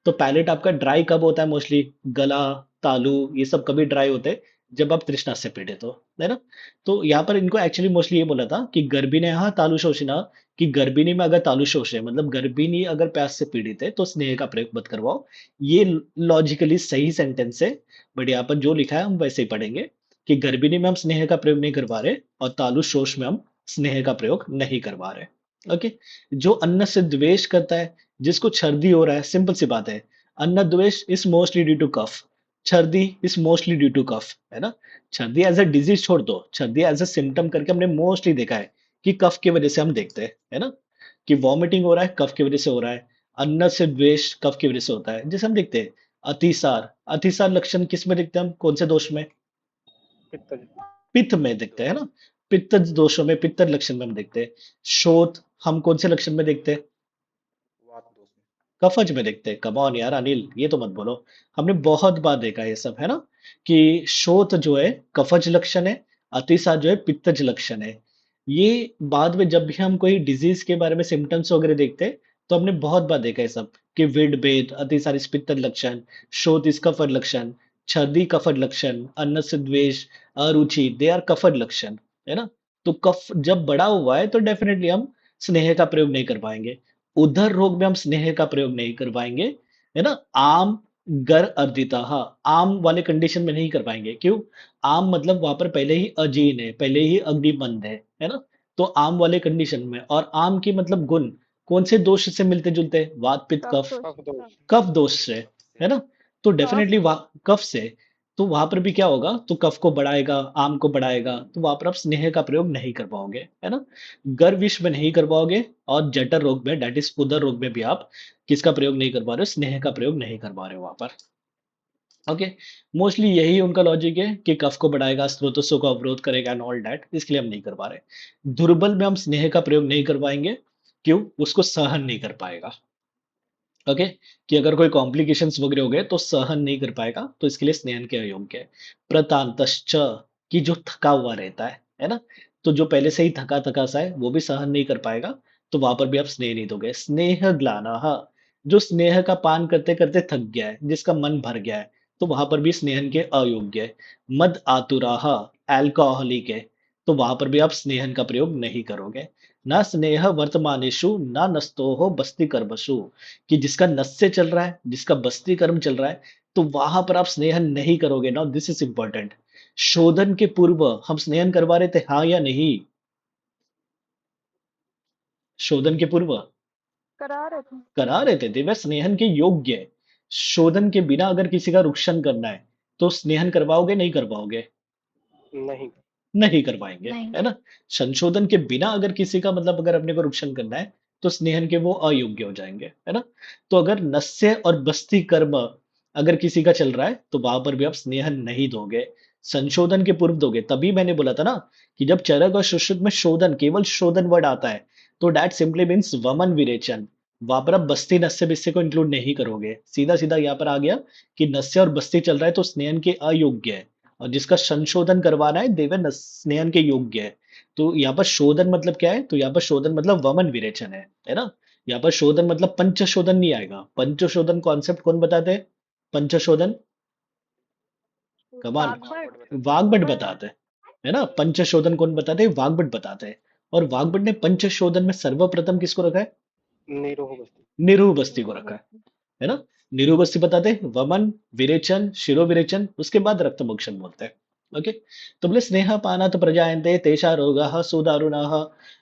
तो पैलेट आपका ड्राई कब होता है? मोस्टली गला, तालु, ये सब कभी ड्राई होते हैं जब आप तृष्णा से पीड़ित हो, है ना। तो यहाँ पर इनको एक्चुअली मोस्टली ये बोला था कि गर्भिणी, हाँ तालु शोषिना, कि गर्भिणी में अगर तालु शोष है मतलब गर्भिणी अगर प्यास से पीड़ित है तो स्नेह का प्रयोग मत करवाओ। ये लॉजिकली सही सेंटेंस है। बट यहाँ पर जो लिखा है हम वैसे ही पढ़ेंगे कि गर्भिणी में हम स्नेह का प्रयोग नहीं करवा रहे और तालु शोष में हम स्नेह का प्रयोग नहीं करवा रहे। ओके। जो अन्न से द्वेष करता है, जिसको छर्दी हो रहा है, सिंपल सी बात है, अन्न द्वेष is mostly due to cough, छर्दी is mostly due to cough, है ना। छर्दी एज अ डिजीज छोड़ दो, छर्दी एज अ सिम्टम करके हमने मोस्टली देखा है कि कफ की वजह से हम देखते हैं, है ना, कि वॉमिटिंग हो रहा है कफ की वजह से हो रहा है। अन्न से द्वेष कफ की वजह से होता है, जैसे हम देखते हैं अतिसार। अतिसार लक्षण किस में देखते हैं हम? कौन से दोष में? पित्तज। पित्त में देखते हैं, है ना। पित्त दोषों में, पित्त लक्षण में हम देखते हैं। शोथ हम कौन से लक्षण में देखते हैं? वात दोष में। कफज में देखते हैं। कम ऑन यार अनिल, ये तो मत बोलो, हमने बहुत बार देखा है ये सब, है ना, कि शोथ जो है कफज लक्षण है, अतिसार जो है पित्तज लक्षण है। ये बाद में जब भी हम कोई डिजीज के बारे में सिम्टम्स वगैरह देखते हैं तो हमने बहुत बार देखा है सब, कि विड भेद, अतिसार इस पित्तज लक्षण, शोथ इस कफज लक्षण, छर्दी कफज लक्षण, अन्न से द्वेष, अरुचि, दे आर कफज लक्षण, है ना। तो कफ जब बड़ा हुआ है तो डेफिनेटली हम स्नेह का प्रयोग नहीं कर पाएंगे। उधर रोग में हम स्नेह का प्रयोग नहीं करवाएंगे, है ना। आम गर अर्दिता, हाँ, आम वाले कंडीशन में नहीं कर पाएंगे। क्यों? आम मतलब वहां पर पहले ही अजीन है, पहले ही अग्निबंध है ना। तो आम वाले कंडीशन में, और आम की मतलब गुण कौन से दोष से मिलते जुलते हैं? वात पित्त कफ कफ, दोष। कफ दोष। कफ दोष से, है ना। तो कफ डेफिनेटली कफ से, तो वहां पर भी क्या होगा? तो कफ को बढ़ाएगा, आम को बढ़ाएगा, तो वहां पर आप स्नेह का प्रयोग नहीं कर पाओगे, है ना। गर्विश में नहीं कर पाओगे, और जठर रोग में, डेट इज उदर रोग में भी आप किसका प्रयोग नहीं कर पा रहे हो? स्नेह का प्रयोग नहीं कर पा रहे हो वहां पर। ओके। मोस्टली यही उनका लॉजिक है कि कफ को बढ़ाएगा, स्रोतों को अवरोध करेगा एंड ऑल दैट, इसके लिए हम नहीं कर पा रहे। दुर्बल में हम स्नेह का प्रयोग नहीं करवाएंगे। क्यों? उसको सहन नहीं कर पाएगा। ओके। कि अगर कोई कॉम्प्लिकेशंस वगैरह हो गए तो सहन नहीं कर पाएगा, तो इसके लिए स्नेहन के अयोग्य है। प्रतांतश्च, कि जो थका हुआ रहता है ना, तो जो पहले से ही थका थका सा है वो भी सहन नहीं कर पाएगा, तो वहां पर भी आप स्नेह नहीं दोगे। स्नेह ग्लाना, जो स्नेह का पान करते करते थक गया है, जिसका मन भर गया है, तो वहां पर भी स्नेहन के अयोग्य है। मद आतुराह, एल्कोहलिक है, तो वहां पर भी आप स्नेहन का प्रयोग नहीं करोगे। न स्नेह वर्तमानेशु न नस्तो हो बस्ती कर्मसु, कि जिसका नस से चल रहा है, जिसका बस्ती कर्म चल रहा है, तो वहां पर आप स्नेह नहीं करोगे। Now this is important. शोधन के पूर्व हम स्नेहन करवा रहे थे, हाँ या नहीं? शोधन के पूर्व करा रहे थे। करा रहे थे, वह स्नेहन के योग्य है। शोधन के बिना अगर किसी का रुक्षण करना है तो स्नेहन करवाओगे नहीं करवाओगे? नहीं। नहीं करवाएंगे, नहीं। है ना? संशोधन के बिना अगर किसी का मतलब अगर अपने को रुक्षण करना है तो स्नेहन के वो अयोग्य हो जाएंगे, है ना? तो अगर नस्य और बस्ती कर्म अगर किसी का चल रहा है तो वहां पर भी आप स्नेहन नहीं दोगे, संशोधन के पूर्व दोगे। तभी मैंने बोला था ना कि जब चरक और सुश्रुत में शोधन, केवल शोधन वर्ड आता है तो डैट सिंपली मीन्स वमन विरेचन। वहां पर आप बस्ती नस्य बिस्य को इंक्लूड नहीं करोगे, सीधा सीधा यहाँ पर आ गया कि नस्य और बस्ती चल रहा है तो स्नेहन के अयोग्य है, और जिसका संशोधन करवाना है देवे स्नेहन के योग्य है। तो यहाँ पर शोधन मतलब क्या है? तो यहाँ पर शोधन मतलब वमन विरेचन है ना? यहाँ पर शोधन मतलब पंचशोधन नहीं आएगा। पंचशोधन कॉन्सेप्ट कौन बताते हैं? पंचशोधन कमान वाग्भट। वाग्भट बताते हैं, है ना? पंचशोधन कौन बताते हैं? वाग्भट बताते हैं। और वाग्भट ने पंचशोधन में सर्वप्रथम किसको रखा है? निरोह बस्ती। निरूह बस्ती को रखा है ना? निरूह बस्ती बताते हैं वमन विरेचन शिरो विरेचन, उसके बाद रक्त मोक्षण बोलते हैं। ओके, तो बोले स्नेह पानात प्रजायन्ते तेषा रोगाः सुदारुणाः।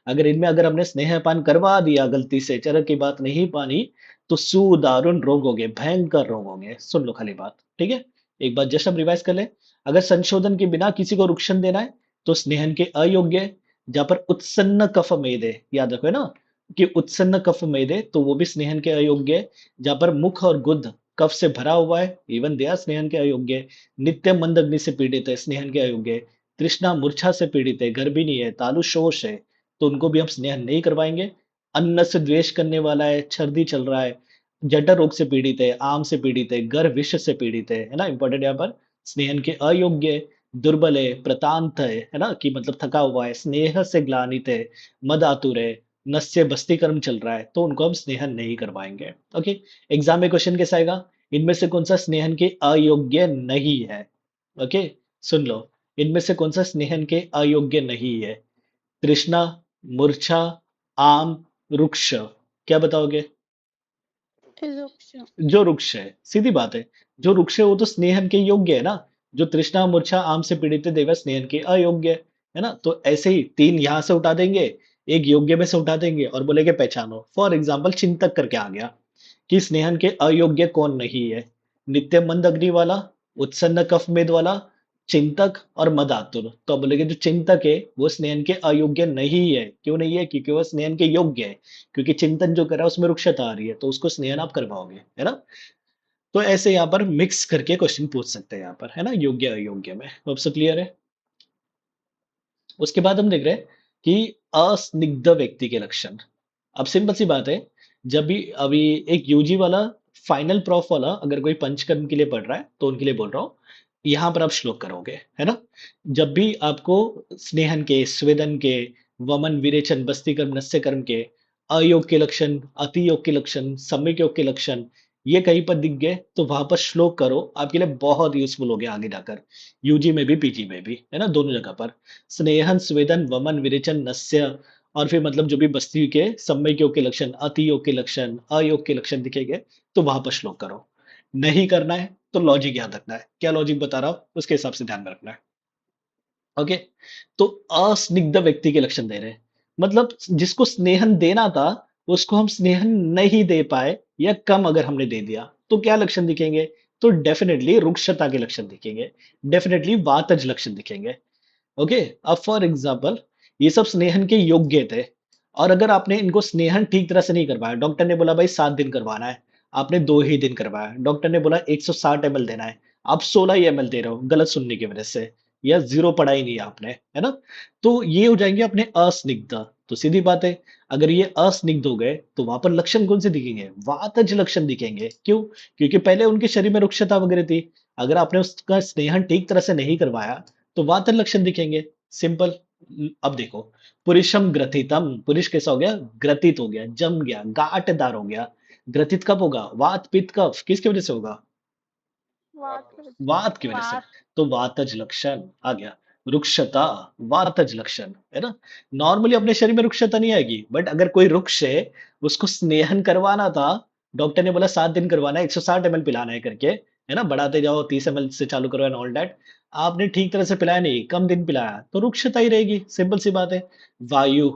अगर इनमें अगर हमने स्नेह पान करवा दिया गलती से, चरक की बात नहीं पानी, तो सुदारुण रोग हो गए, भयंकर रोग हो गए। सुन लो खाली बात, ठीक है? एक बार जस्ट हम रिवाइज कर ले। अगर संशोधन के बिना किसी को रुक्षण देना है तो स्नेहन के अयोग्य है। जहां पर उत्सन्न कफ मेदे, याद रखो है ना कि उत्सन्न कफ मेदे, तो वो भी स्नेहन के अयोग्य है। जहां पर मुख और गुद कफ से भरा हुआ है, इवन दया स्नेहन के अयोग्य है। नित्य मंद अग्नि से पीड़ित है, स्नेहन के अयोग्य है। तृष्णा मूर्छा से पीड़ित है, गर्भिणी है, तालु शोष है, तो उनको भी हम स्नेहन नहीं करवाएंगे। अन्न से द्वेष करने वाला है, छर्दी चल रहा है, जठर रोग से पीड़ित है, आम से पीड़ित है, गर्भ विष से पीड़ित है ना? इंपॉर्टेंट यहाँ पर स्नेहन के अयोग्य है। दुर्बल है, प्रतांत है ना? कि मतलब थका हुआ है, स्नेह से ग्लानित है, मद आतुर है, नस्य बस्ती कर्म चल रहा है, तो उनको हम स्नेहन नहीं करवाएंगे। ओके, एग्जाम में क्वेश्चन कैसा आएगा? इनमें से कौन सा स्नेहन के अयोग्य नहीं है? ओके, सुन लो, इनमें से कौन सा स्नेहन के अयोग्य नहीं है? तृष्णा, मूर्छा, आम, रुक्ष, क्या बताओगे? रुक्ष। जो रुक्ष है, सीधी बात है, जो रुक्ष है वो तो स्नेहन के योग्य है ना। जो तृष्णा मूर्छा आम से पीड़ित है देवा स्नेहन के अयोग्य है ना? तो ऐसे ही तीन यहां से उठा देंगे, एक योग्य में से उठा देंगे और बोलेंगे पहचानो। फॉर एग्जाम्पल चिंतक करके आ गया कि स्नेहन के अयोग्य कौन नहीं है? नित्य मंद अग्नि वाला, उत्सन्न कफ मेद वाला, चिंतक और मदातुर। तो अब बोलेंगे जो चिंतक है वो स्नेहन के अयोग्य नहीं है। क्यों नहीं है? क्योंकि वो स्नेहन के योग्य है, क्योंकि चिंतन जो कर रहा है उसमें रुक्षता आ रही है, तो उसको स्नेहन आप करवाओगे, है ना? तो ऐसे यहाँ पर मिक्स करके क्वेश्चन पूछ सकते हैं यहाँ पर, है ना? योग्य अयोग्य में। तो अब सब क्लियर है? उसके बाद हम देख रहे हैं कि असनिग्ध व्यक्ति के लक्षण। अब सिंपल सी बात है, जब भी अभी एक यूजी वाला फाइनल प्रॉफ वाला अगर कोई पंचकर्म के लिए पढ़ रहा है तो उनके लिए बोल रहा हूँ, यहाँ पर आप श्लोक करोगे, है ना? जब भी आपको स्नेहन के, स्वेदन के, वमन विरेचन बस्ती कर्म नस्य कर्म के अयोग के लक्षण, अति योग के लक्षण, सम्यक योग के लक्षण ये कहीं पर दिख गए तो वहां पर श्लोक करो, आपके लिए बहुत यूजफुल हो गया आगे जाकर, यूजी में भी पीजी में भी, है ना? दोनों जगह पर स्नेहन स्वेदन वमन विरेचन नस्य, और फिर मतलब जो भी बस्ती के सम्यक योग के लक्षण, अति योग के लक्षण, अयोग के लक्षण दिखेंगे तो वहां पर श्लोक करो। नहीं करना है तो लॉजिक याद रखना है, क्या लॉजिक बता रहा हूं उसके हिसाब से ध्यान में रखना है। ओके, तो असनिग्ध व्यक्ति के लक्षण दे रहे हैं, मतलब जिसको स्नेहन देना था उसको हम स्नेहन नहीं दे पाए, या कम अगर हमने दे दिया तो क्या लक्षण दिखेंगे? तो डेफिनेटली रुक्षता के लक्षण दिखेंगे, डेफिनेटली वातज लक्षण दिखेंगे। ओके, अब फॉर एग्जाम्पल ये सब स्नेहन के योग्य थे, और अगर आपने इनको स्नेहन ठीक तरह से नहीं करवाया, डॉक्टर ने बोला भाई 7 दिन करवाना है, आपने 2 ही दिन करवाया, डॉक्टर ने बोला 160 ml देना है, आप 16 ml दे रहे हो गलत सुनने की वजह से, या जीरो पढ़ा ही नहीं आपने, है ना? तो ये हो जाएंगे अपने असनिग्ध। तो सीधी बात है, अगर ये असनिग्ध हो गए तो वहां पर लक्षण कौन से दिखेंगे? वातज लक्षण दिखेंगे। क्यों? क्योंकि पहले उनके शरीर में रुक्षता वगैरह थी, अगर आपने उसका स्नेहन ठीक तरह से नहीं करवाया तो वातज लक्षण दिखेंगे। सिंपल। अब देखो, पुरुषम ग्रथितम, पुरुष कैसा हो गया? ग्रथित हो गया, जम गया, गांठदार हो गया। ग्रथित कब होगा? वात पित्त कफ किसकी वजह से होगा? वात। वात की वजह से। वात। तो वातज लक्षण आ गया, रुक्षता, वातज लक्षण, है ना? नॉर्मली अपने शरीर में रुक्षता नहीं आएगी, बट अगर कोई रुक्ष है उसको स्नेहन करवाना था, डॉक्टर ने बोला 7 दिन करवाना है, 160 ml पिलाना है करके, है ना? बढ़ाते जाओ, 30 ml से चालू करो एंड ऑल दैट। आपने ठीक तरह से पिलाया नहीं, कम दिन पिलाया, तो रुक्षता ही रहेगी, सिंपल सी बात है। वायु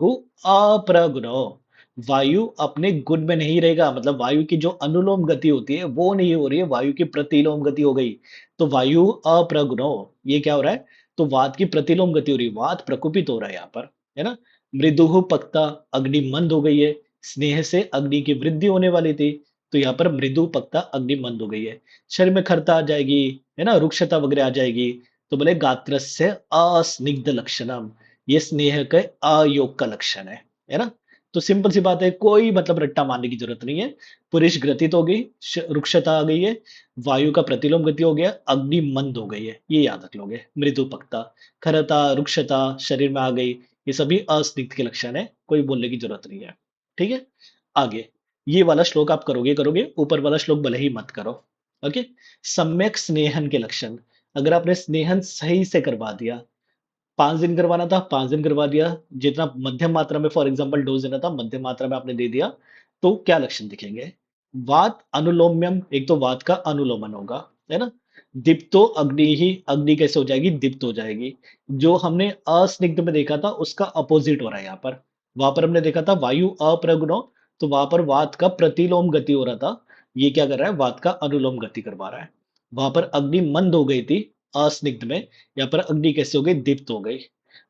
अप्रगुणो, वायु अपने गुण में नहीं रहेगा, मतलब वायु की जो अनुलोम गति होती है वो नहीं हो रही है, वायु की प्रतिलोम गति हो गई, तो वायु अप्रगुणो, ये क्या हो रहा है, तो वात की प्रतिलोम गति हो रही है, वात प्रकुपित हो रहा है यहाँ पर, है ना। मृदुः पक्ता, अग्नि मंद हो गई है, स्नेह से अग्नि की वृद्धि होने वाली थी, तो यहाँ पर मृदु पक्ता अग्नि मंद हो गई है, शरीर में खरता आ जाएगी, है ना, रुक्षता वगैरह आ जाएगी, तो बोले गात्रस्य अस्निग्ध लक्षणम, ये स्नेह के अयोग का लक्षण है ना। तो सिंपल सी बात है, कोई मतलब रट्टा मारने की जरूरत नहीं है। पुरुष ग्रथित हो गई, रुक्षता आ गई है, वायु का प्रतिलोम गति हो गया, अग्नि मंद हो गई है, ये याद रख लोगे। मृदुपक्ता, खरता, रुक्षता शरीर में आ गई, ये सभी अस्निग्ध के लक्षण है, कोई बोलने की जरूरत नहीं है। ठीक है, आगे ये वाला श्लोक आप करोगे करोगे, ऊपर वाला श्लोक भले ही मत करो। ओके, सम्यक स्नेहन के लक्षण, अगर आपने स्नेहन सही से करवा दिया, 5 दिन करवाना था 5 दिन करवा दिया, जितना मध्यम मात्रा में फॉर एग्जांपल डोज देना था मध्यम मात्रा में आपने दे दिया, तो क्या लक्षण दिखेंगे। वात अनुलोम्यम, एक तो वात का अनुलोमन होगा, है ना। दीप्तो अग्नि ही, अग्नि कैसे हो जाएगी, दीप्त हो जाएगी। जो हमने अस्निग्ध में देखा था उसका अपोजिट हो रहा है यहाँ पर, वहां पर हमने देखा था वायु अप्रगुणो, तो वहां पर वात का प्रतिलोम गति हो रहा था, ये क्या कर रहा है, वात का अनुलोम गति करवा रहा है। वहां पर अग्नि मंद हो गई थी अस्निग्ध में, यहाँ पर अग्नि कैसे हो गई, दीप्त हो गई।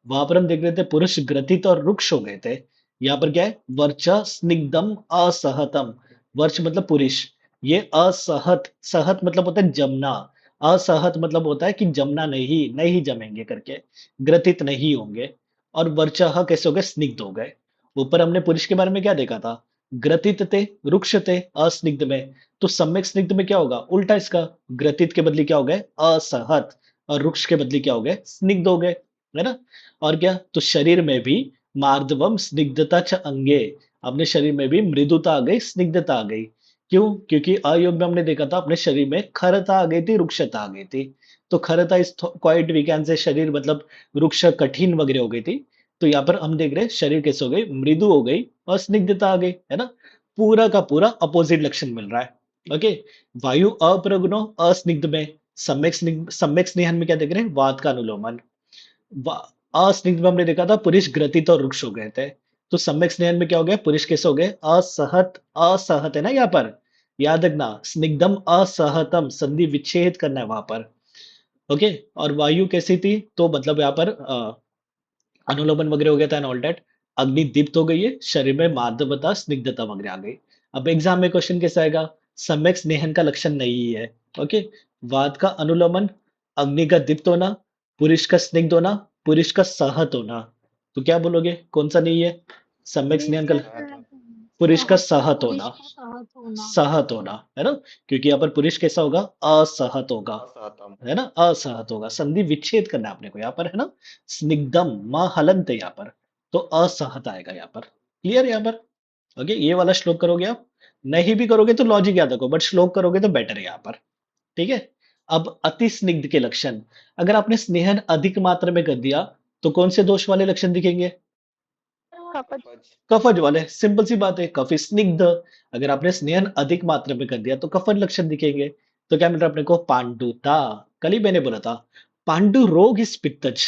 वहां पर हम देख रहे थे पुरुष ग्रथित और रुक्ष हो गए थे, यहाँ पर क्या है, वर्च स्निग्धम असहतम, वर्च मतलब पुरुष, ये असहत, सहत मतलब होता है जमना, असहत मतलब होता है कि जमना नहीं, नहीं जमेंगे करके, ग्रथित नहीं होंगे, और वर्चः कैसे हो गए, स्निग्ध हो गए। ऊपर हमने पुरुष के बारे में क्या देखा था, ग्रथित थे, रुक्ष थे अस्निग्ध में, तो सम्यक स्निग्ध में क्या होगा, उल्टा इसका, ग्रथित के बदले क्या हो गए, असहत, और रुक्ष के बदले क्या हो गए, स्निग्ध हो गए, है ना। और क्या, तो शरीर में भी मार्दवम स्निग्धता च अंगे, अपने शरीर में भी मृदुता आ गई, स्निग्धता आ गई। क्यों, क्योंकि अयोग में हमने देखा था अपने शरीर में खरता आ गई थी, रुक्षता आ गई थी, तो खरता is quite we can say, शरीर मतलब रुक्ष कठिन वगैरह हो गई थी, तो यहाँ पर हम देख रहे हैं शरीर कैसे हो गई, मृदु हो गई और स्निग्धता आ गई, है ना। पूरा का पूरा अपोजिट लक्षण मिल रहा है। ओके, वायु अप्रगुणो अस्निग्ध में, सम्यक स्नेहन में क्या देख रहे हैं, वात का अनुलोमन, अस्निग्ध में हमने देखा था पुरुष ग्रथित और रुक्ष हो गए थे, तो सम्यक स्नेहन में क्या हो गया, पुरुष कैसे हो गए, असहत, असहत है ना यहाँ पर, याद रखना, स्निग्धम असहतम, संधि विच्छेद करना है वहां पर। ओके, और वायु कैसी थी, तो मतलब यहाँ पर अनुलोमन वगैरह हो गया था एंड ऑल दैट, अग्नि दीप्त हो गई है, शरीर में मार्दवता स्निग्धता वगैरह आ गई। अब एग्जाम में क्वेश्चन कैसा आएगा, सम्यक स्नेहन का लक्षण नहीं है। ओके, वात का अनुलोमन, अग्नि का दीप्त होना, पुरुष का स्निग्ध होना, पुरुष का सहत होना, तो क्या बोलोगे, कौन सा नहीं है, सम्यक स्नेहन का पुरुष का सहत होना, सहत होना। सहत होना, है ना, क्योंकि यहाँ पर पुरुष कैसा होगा, असहत होगा, असहतम। है ना, असहत होगा, संधि विच्छेद करना है अपने को यहाँ पर, है ना। स्निग्धम म हलंत है यहाँ पर, तो असहत आएगा यहाँ पर, क्लियर यहाँ पर। ओके, ये वाला श्लोक करोगे आप, नहीं भी करोगे तो लॉजिक याद रखो, बट श्लोक करोगे तो बेटर है यहाँ पर। ठीक है, अब अति स्निग्ध के लक्षण, अगर आपने स्नेहन अधिक मात्रा में कर दिया तो कौन से दोष वाले लक्षण दिखेंगे, कपज पज। कफज वाले, सिंपल सी बात है, कफि स्निग्ध, अगर आपने स्नेहन अधिक मात्रा में कर दिया तो कफन लक्षण दिखेंगे। तो क्या मिल रहा है अपने को, पांडुता, कल ही मैंने बोला था, पांडु रोग इस पित्तज,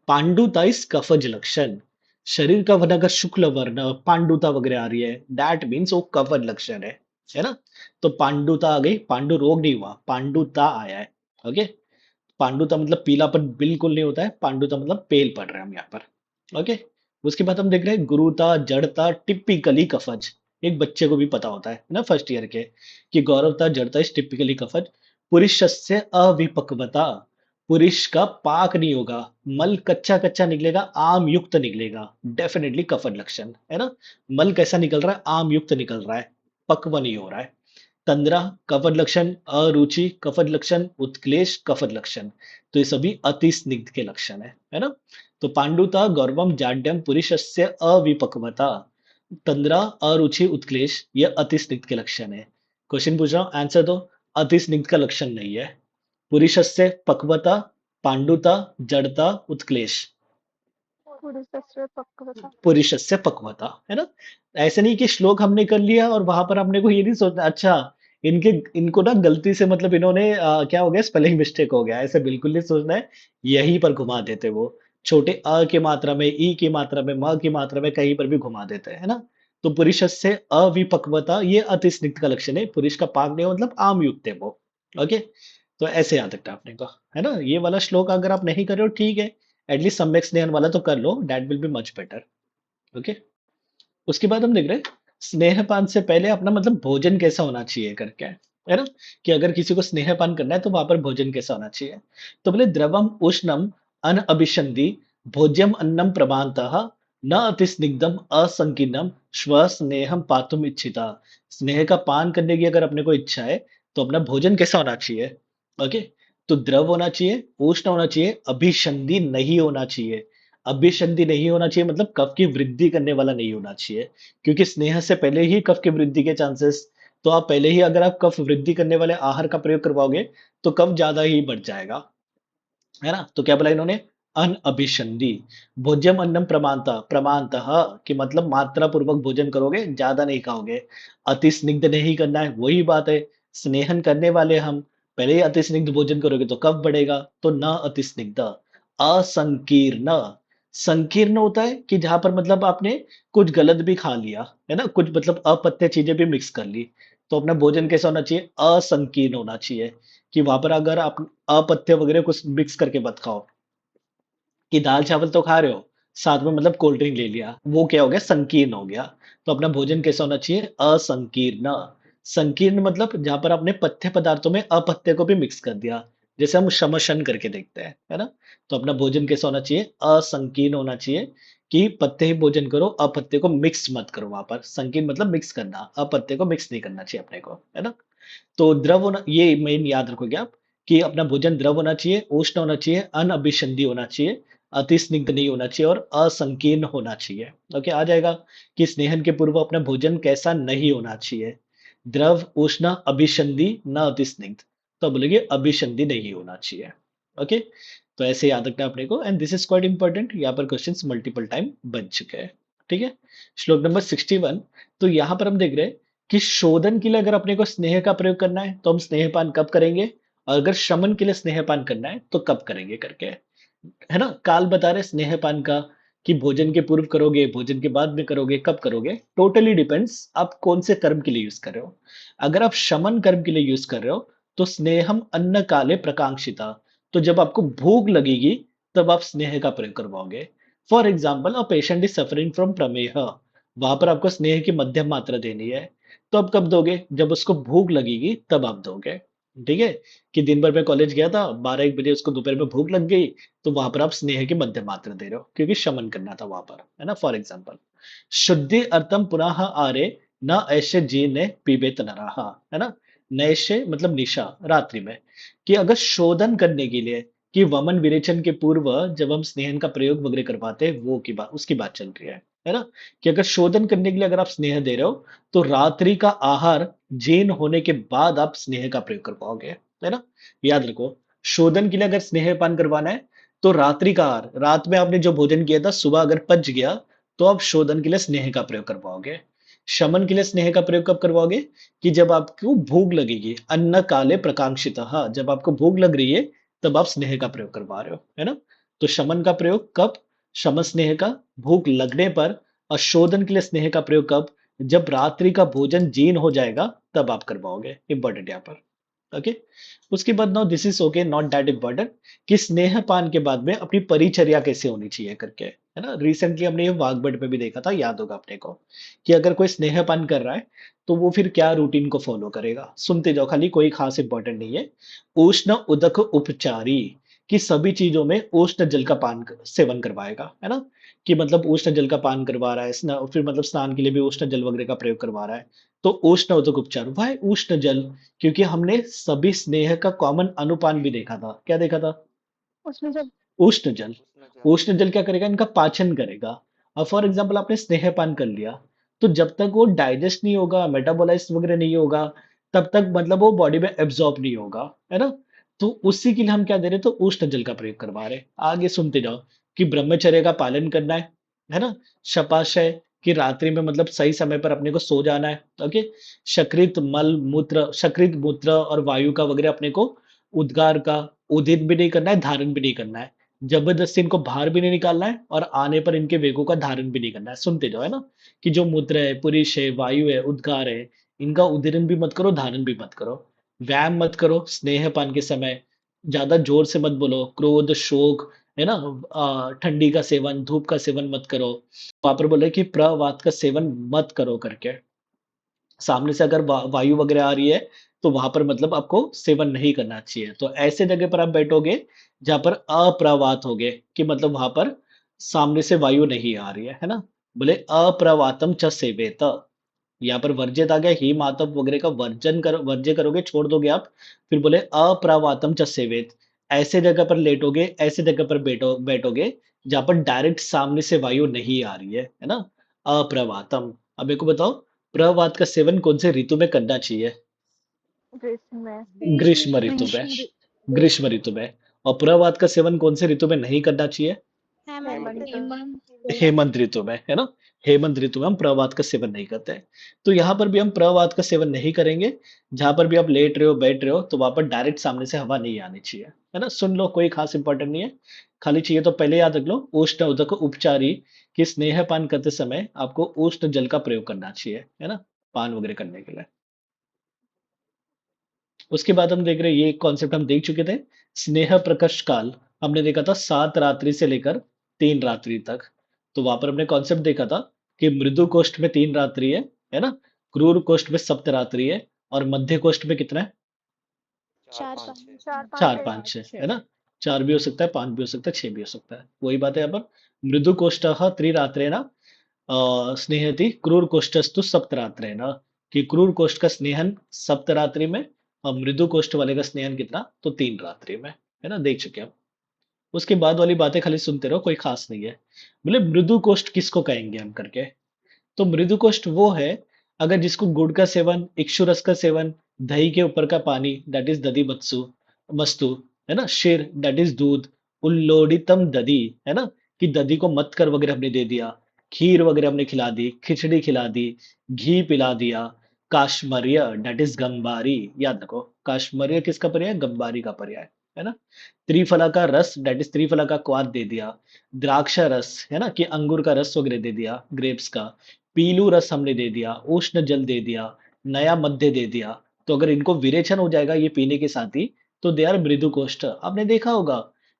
पांडुता इस कफज लक्षण, शरीर का वर्ण अगर शुक्ल वर्ण पांडुता वगैरह आ रही है, दैट मीन्स वो कफज लक्षण है ना। तो पांडुता आ गई, पांडु रोग नहीं हुआ, पांडुता आया है। ओके, पांडुता मतलब पीलापन बिल्कुल नहीं होता है, पांडुता मतलब पेल पड़ रहे हैं हम यहाँ पर। ओके, उसके बाद हम देख रहे हैं गुरुता जड़ता टिपिकली कफज, एक बच्चे को भी पता होता है ना फर्स्ट ईयर के, कि गौरवता जड़ता इज टिपिकली कफज। पुरुषस्य अविपक्वता, पुरुष का पाक नहीं होगा, मल कच्चा कच्चा निकलेगा, आम युक्त निकलेगा, डेफिनेटली कफन लक्षण है ना। मल कैसा निकल रहा है, आम युक्त निकल रहा है, पक्व नहीं हो रहा है। तंद्रा कफद लक्षण, अरुचि कफद लक्षण, उत्क्लेश कफद लक्षण, तो ये सभी अति स्निग्ध के लक्षण है ना। तो पांडुता गौरवम जाड्यम पुरुषस्य अविपक्वता, तंद्रा अरुचि उत्क्लेश, ये अति स्निग्ध के लक्षण है। क्वेश्चन पूछ रहा हूं, आंसर दो, अति स्निग्ध का लक्षण नहीं है। पुरुषस्य पक्वता, पांडुता, जड़ता, उत्क्लेश, पुरुषस्य पक्वता पुरुषस्य पक्वता, है ना। ऐसे नहीं कि श्लोक हमने कर लिया और वहां पर हमने को ये नहीं सोचना, अच्छा इनके इनको ना गलती से मतलब इन्होंने क्या हो गया, स्पेलिंग मिस्टेक हो गया, ऐसे बिल्कुल नहीं सोचना है, यहीं पर घुमा देते वो। छोटे अ की मात्रा में, ई की मात्रा में, म की मात्रा में कहीं पर भी घुमा देते हैं, है ना? तो पुरुषस्य अविपक्वता ये अति स्निग्ध का लक्षण है, पुरुष का पाक नहीं हो मतलब आम युक्त है वो। ओके? तो ऐसे याद रखना आपने को, है ना? ये वाला श्लोक अगर आप नहीं कर रहे हो ठीक है, एटलीस्ट सम्यक स्नेहन वाला तो कर लो, that will be much better. Okay? उसके बाद हम देख रहे हैं स्नेहपान से पहले अपना मतलब भोजन कैसा होना चाहिए करके, है ना? कि अगर किसी को स्नेहपान करना है तो वहां पर भोजन कैसा होना चाहिए। तो बोले द्रवम उष्णम अनअभिसंधि भोज्यम अन्नम प्रमाणतः न अति स्निग्धम असंकीर्णम श्व स्नेहम पातुम इच्छिता। स्नेह का पान करने की अगर अपने को इच्छा है तो अपना भोजन कैसा होना चाहिए। ओके, तो द्रव होना चाहिए, उष्ण होना चाहिए, अभिसंधि नहीं होना चाहिए। अभिसंधि नहीं होना चाहिए मतलब कफ की वृद्धि करने वाला नहीं होना चाहिए, क्योंकि स्नेह से पहले ही कफ की वृद्धि के चांसेस, तो आप पहले ही अगर आप कफ वृद्धि करने वाले आहार का प्रयोग करवाओगे तो कफ ज्यादा ही बढ़ जाएगा, है ना? तो क्या बोला इन्होंने, अनअभिसंधि भोज्यम अन्नम प्रमाणता, प्रमाणतः कि मतलब मात्रा पूर्वक भोजन करोगे, ज्यादा नहीं खाओगे। अति स्निग्ध नहीं करना है, वही बात है, स्नेहन करने वाले हम पहले ही अति स्निग्ध भोजन करोगे तो कफ बढ़ेगा, तो न अति स्निग्ध। असंकीर्ण, संकीर्ण होता है कि जहां पर मतलब आपने कुछ गलत भी खा लिया, है ना, कुछ मतलब अपत्य चीजें भी मिक्स कर ली, तो अपना भोजन कैसा होना चाहिए, असंकीर्ण होना चाहिए। कि वहां पर अगर आप अपत्य वगैरह कुछ मिक्स करके मत खाओ, कि दाल चावल तो खा रहे हो, साथ में मतलब कोल्ड ड्रिंक ले लिया, वो क्या हो गया, संकीर्ण हो गया। तो अपना भोजन कैसा होना चाहिए, असंकीर्ण। संकीर्ण मतलब जहां पर आपने पथ्य पदार्थों में अपत्य को भी मिक्स कर दिया, जैसे हम शमशन करके देखते हैं, है ना? तो अपना भोजन कैसा होना चाहिए, असंकीर्ण होना चाहिए, कि पत्ते ही भोजन करो, अपत्य को मिक्स मत करो। वहां पर संकीर्ण मतलब मिक्स करना, अपत्य को मिक्स नहीं करना चाहिए अपने को, है ना? तो द्रव होना, ये मेन याद रखोगे आप, कि अपना भोजन द्रव होना चाहिए, उष्ण होना चाहिए, अनअभिसंधि होना चाहिए, अति स्निग्ध नहीं होना चाहिए और असंकीर्ण होना चाहिए। ओके, आ जाएगा कि स्नेहन के पूर्व अपना भोजन कैसा नहीं होना चाहिए, द्रव उष्ण अभिसंधि न अति स्निग्ध, तो बोलेंगे अभिसंधि नहीं होना चाहिए। ओके, तो ऐसे याद रखना अपने को, and this is quite important, यहाँ पर क्वेश्चंस मल्टीपल टाइम बन चुके हैं। ठीक है, श्लोक नंबर 61। तो यहाँ पर हम देख रहे हैं कि शोधन के लिए अगर अपने को स्नेह का प्रयोग करना है तो हम स्नेहपान कब करेंगे, और अगर शमन के लिए स्नेहपान करना है तो कब करेंगे करके, है ना? काल बता रहे स्नेहपान का, कि भोजन के पूर्व करोगे, भोजन के बाद में करोगे, कब करोगे, टोटली डिपेंड्स आप कौन से कर्म के लिए यूज कर रहे हो। अगर आप शमन कर्म के लिए यूज कर रहे हो तो स्नेहम अन्न काले प्रकांक्षिता, तो जब आपको भूख लगेगी तब आप स्नेह का प्रयोग करवाओगे। For example, a patient is suffering from प्रमेह, वहां पर आपको स्नेह की मध्यम मात्रा देनी है, तो अब कब दोगे, जब उसको भूख लगेगी तब आप दोगे। ठीक है, कि दिन भर में कॉलेज गया था, 12-1 बजे उसको दोपहर में भूख लग गई, तो वहां पर आप स्नेह की मध्यम मात्रा दे रहे हो, क्योंकि शमन करना था वहां पर, है ना? फॉर एग्जाम्पल, शुद्धि अर्थम पुनः आरे न ऐसे जी ने पीबेत नरहा, है ना? नैशे मतलब निशा, रात्रि में, कि अगर शोधन करने के लिए, कि वमन विरेचन के पूर्व जब हम स्नेहन का प्रयोग वगैरह करवाते हैं, वो की बात, उसकी बात चल रही है ना? कि अगर शोधन करने के लिए अगर आप स्नेह दे रहे हो तो रात्रि का आहार जीर्ण होने के बाद आप स्नेह का प्रयोग कर पाओगे, है ना? याद रखो, शोधन के लिए अगर स्नेह पान करवाना है तो रात्रि का आहार, रात में आपने जो भोजन किया था, सुबह अगर पच गया तो आप शोधन के लिए स्नेह का प्रयोग करवाओगे। शमन के लिए स्नेह का प्रयोग कब करवाओगे, कि जब आपको भूख लगेगी, अन्न काले प्रकांक्षितः, जब आपको भूख लग रही है तब आप स्नेह का प्रयोग करवा रहे हो, है ना? तो शमन का प्रयोग कब, शम स्नेह का भूख लगने पर, और शोधन के लिए स्नेह का प्रयोग कब, जब रात्रि का भोजन जीर्ण हो जाएगा तब आप करवाओगे। इंपॉर्टेंट यहाँ पर। ओके, उसके बाद now this is okay, not that important, कि स्नेह पान के बाद में अपनी परिचर्या कैसे होनी चाहिए करके, है ना? रिसेंटली हमने ये वागबट में भी देखा था, याद होगा अपने को, कि अगर कोई स्नेह पान कर रहा है तो वो फिर क्या रूटीन को फॉलो करेगा, सुनते जाओ खाली, कोई खास इंपॉर्टेंट नहीं है। उष्ण उदक उपचारी, कि सभी चीजों में उष्ण जल का सेवन करवाएगा, है ना? कि मतलब उष्ण जल का पान करवा रहा है, फिर मतलब स्नान के लिए भी उष्ण जल वगैरह का प्रयोग करवा रहा है, तो उष्ण उदक उपचार, वाह उष्ण जल, क्योंकि हमने सभी स्नेह का कॉमन अनुपान भी देखा था, क्या देखा था, उसमें जब उष्ण जल। उष्ण जल। उष्ण जल क्या करेगा, इनका पाचन करेगा। अब फॉर एग्जाम्पल आपने स्नेह पान कर लिया, तो जब तक वो डाइजेस्ट नहीं होगा, मेटाबोलाइज वगैरह नहीं होगा, तब तक मतलब वो बॉडी में एब्जॉर्ब नहीं होगा, है ना? तो उसी के लिए हम क्या दे रहे हैं, तो उष्ण जल का प्रयोग करवा रहे हैं। आगे सुनते जाओ, कि ब्रह्मचर्य का पालन करना है ना? शपाशय, कि रात्रि में मतलब सही समय पर अपने को सो जाना है। ओके, शक्रित मूत्र और वायु का वगैरह अपने को उद्गार का उदित भी नहीं करना है, धारण भी नहीं करना है। जबरदस्ती इनको बाहर भी नहीं निकालना है और आने पर इनके वेगों का धारण भी नहीं करना है। सुनते जाओ, है ना, कि जो मूत्र है, पुरुष है, वायु है, उद्गार है, इनका उदीरन भी मत करो, धारण भी मत करो। व्यायाम मत करो स्नेहपान के समय, ज्यादा जोर से मत बोलो, क्रोध, शोक, है ना, ठंडी का सेवन, धूप का सेवन मत करो। वहां पर बोले कि प्रवात का सेवन मत करो करके। सामने से अगर वायु वगैरह आ रही है तो वहां पर मतलब आपको सेवन नहीं करना चाहिए। तो ऐसे जगह पर आप बैठोगे जहां पर अप्रवात होगे, कि मतलब वहां पर सामने से वायु नहीं आ रही है ना। बोले अप्रवातम च सेवेत, यहाँ पर वर्जित आ गया, हिम आतप वगैरह का वर्ज्य करोगे, छोड़ दोगे आप। फिर बोले अप्रवातम च सेवेत, ऐसे जगह पर लेटोगे, ऐसे जगह पर बैठोगे जहां पर डायरेक्ट सामने से वायु नहीं आ रही है ना। अप्रवातम। अब मेरे को बताओ, प्रवात का सेवन कौन से ऋतु में करना चाहिए? ग्रीष्म में। ग्रीष्म ऋतु में। ग्रीष्म ऋतु में। और प्रवात का सेवन कौन से ऋतु में नहीं करना चाहिए? हेमंत। हेमंत ऋतु में, है ना। हेमंत ऋतु में हम प्रवात का सेवन नहीं करते हैं। तो यहाँ पर भी हम प्रवात का सेवन नहीं करेंगे। जहां पर भी आप लेट रहे हो, बैठ रहे हो, तो वहां पर डायरेक्ट सामने से हवा नहीं आनी चाहिए, है ना। सुन लो, कोई खास इंपॉर्टेंट नहीं है, खाली चाहिए तो पहले याद रख लो, उष्ण उदक उपचारी, कि स्नेहपान करते समय आपको उष्ण जल का प्रयोग करना चाहिए, है ना, पान वगैरह करने के लिए। उसके बाद हम देख रहे हैं, ये कॉन्सेप्ट हम देख चुके थे, स्नेह प्रकर्ष काल। हमने देखा था 7 रात्रि से लेकर 3 रात्रि तक। तो वहां पर हमने कॉन्सेप्ट देखा था कि मृदु कोष्ठ में 3 रात्रि है ना, क्रूर कोष्ठ में 7 रात्रि है, और मध्य कोष्ठ में कितना है? 4 5 6, है ना। 4 भी हो सकता है, 5 भी हो सकता है, 6 भी हो सकता है। वही बात है यहाँ पर, मृदु कोष्ठ त्रिरात्रेण स्नेहति क्रूर कोष्ठस्तु सप्तरात्रेण, कि क्रूर कोष्ठ का स्नेहन सप्तरात्रि में, और मृदु कोष्ठ वाले का स्नेहन कितना, तो 3 रात्रि में, है ना, देख चुके हैं हम। उसके बाद वाली बातें खाली सुनते रहो, कोई खास नहीं है। बोले मृदु कोष्ठ किसको कहेंगे हम करके। तो मृदुकोष्ठ वो है, अगर जिसको गुड़ का सेवन, इक्षु रस का सेवन, दही के ऊपर का पानी, दैट इज दधी मत्सु मस्तु, है ना, शिर दैट इज दूध, उल्लोडितम दधी, है ना, कि दधी को मत कर वगैरह हमने दे दिया, खीर वगैरह हमने खिला दी, खिचड़ी खिला दी, घी पिला दिया, काश्मर्य दैट इज गंबारी, याद रखो, काश्मर्य किसका पर्याय? गंबारी का पर्याय, है ना। त्रिफला का रस दैट इज त्रिफला का क्वाथ दे दिया, द्राक्षा रस, है ना, कि अंगूर का रस वगैरह दे दिया, ग्रेप्स का, पीलू रस हमने दे दिया, उष्ण जल दे दिया, नया मध्य दे दिया। तो अगर इनको विरेचन हो जाएगा ये पीने के साथ ही, तो दे आर मृदु कोष्ठ। आपने देखा होगा,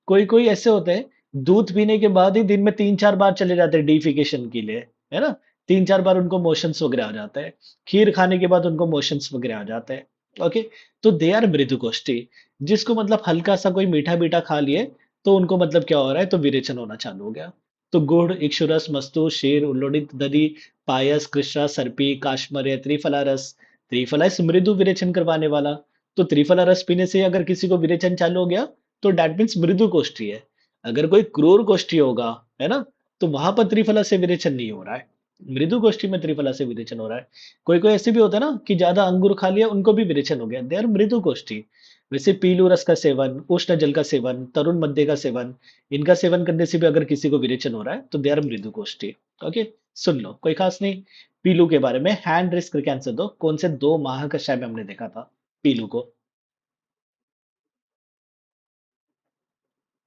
कोई कोई ऐसे होते हैं, दूध पीने के बाद ही दिन में 3 4 बार चले जाते हैं डिफिकेशन के लिए, है ना। 3 4 बार उनको मोशंस वगैरह आ जाते हैं, खीर खाने के बाद उनको मोशंस वगैरह आ जाते हैं। ओके, तो दे आर मृदु कोष्ठी। जिसको मतलब हल्का सा कोई मीठा मीठा खा लिए, तो उनको मतलब क्या हो रहा है, तो विरेचन होना चालू हो गया। तो गुड़, इक्षुरस, मस्तु, शीर, उल्लोडित दधी, पायस, कृष्णा, सर्पी, काश्मर्य, त्रिफला रस। त्रिफला इस मृदु विरेचन करवाने वाला। तो त्रिफला रस पीने से अगर किसी को विरेचन चालू हो गया, तो डैट मीन्स मृदु कोष्ठी है। अगर कोई क्रूर कोष्ठी होगा, है ना, तो वहां पर त्रिफला से विरेचन नहीं हो रहा है, मृदु कोष्ठी में त्रिफला से विरेचन हो रहा है। कोई कोई ऐसे भी होता है ना, कि ज्यादा अंगूर खा लिया, उनको भी विरेचन हो गया, दे आर मृदु कोष्ठी। वैसे पीलू रस का सेवन, उष्ण जल का सेवन, तरुण मध्य का सेवन, इनका सेवन करने से भी अगर किसी को विरेचन हो रहा है, तो दे आर मृदु कोष्ठी। ओके, सुन लो, कोई खास नहीं। पीलू के बारे में हैंड रेस करके आंसर दो, कौन से 2 महाकषाय में हमने देखा था पीलू को?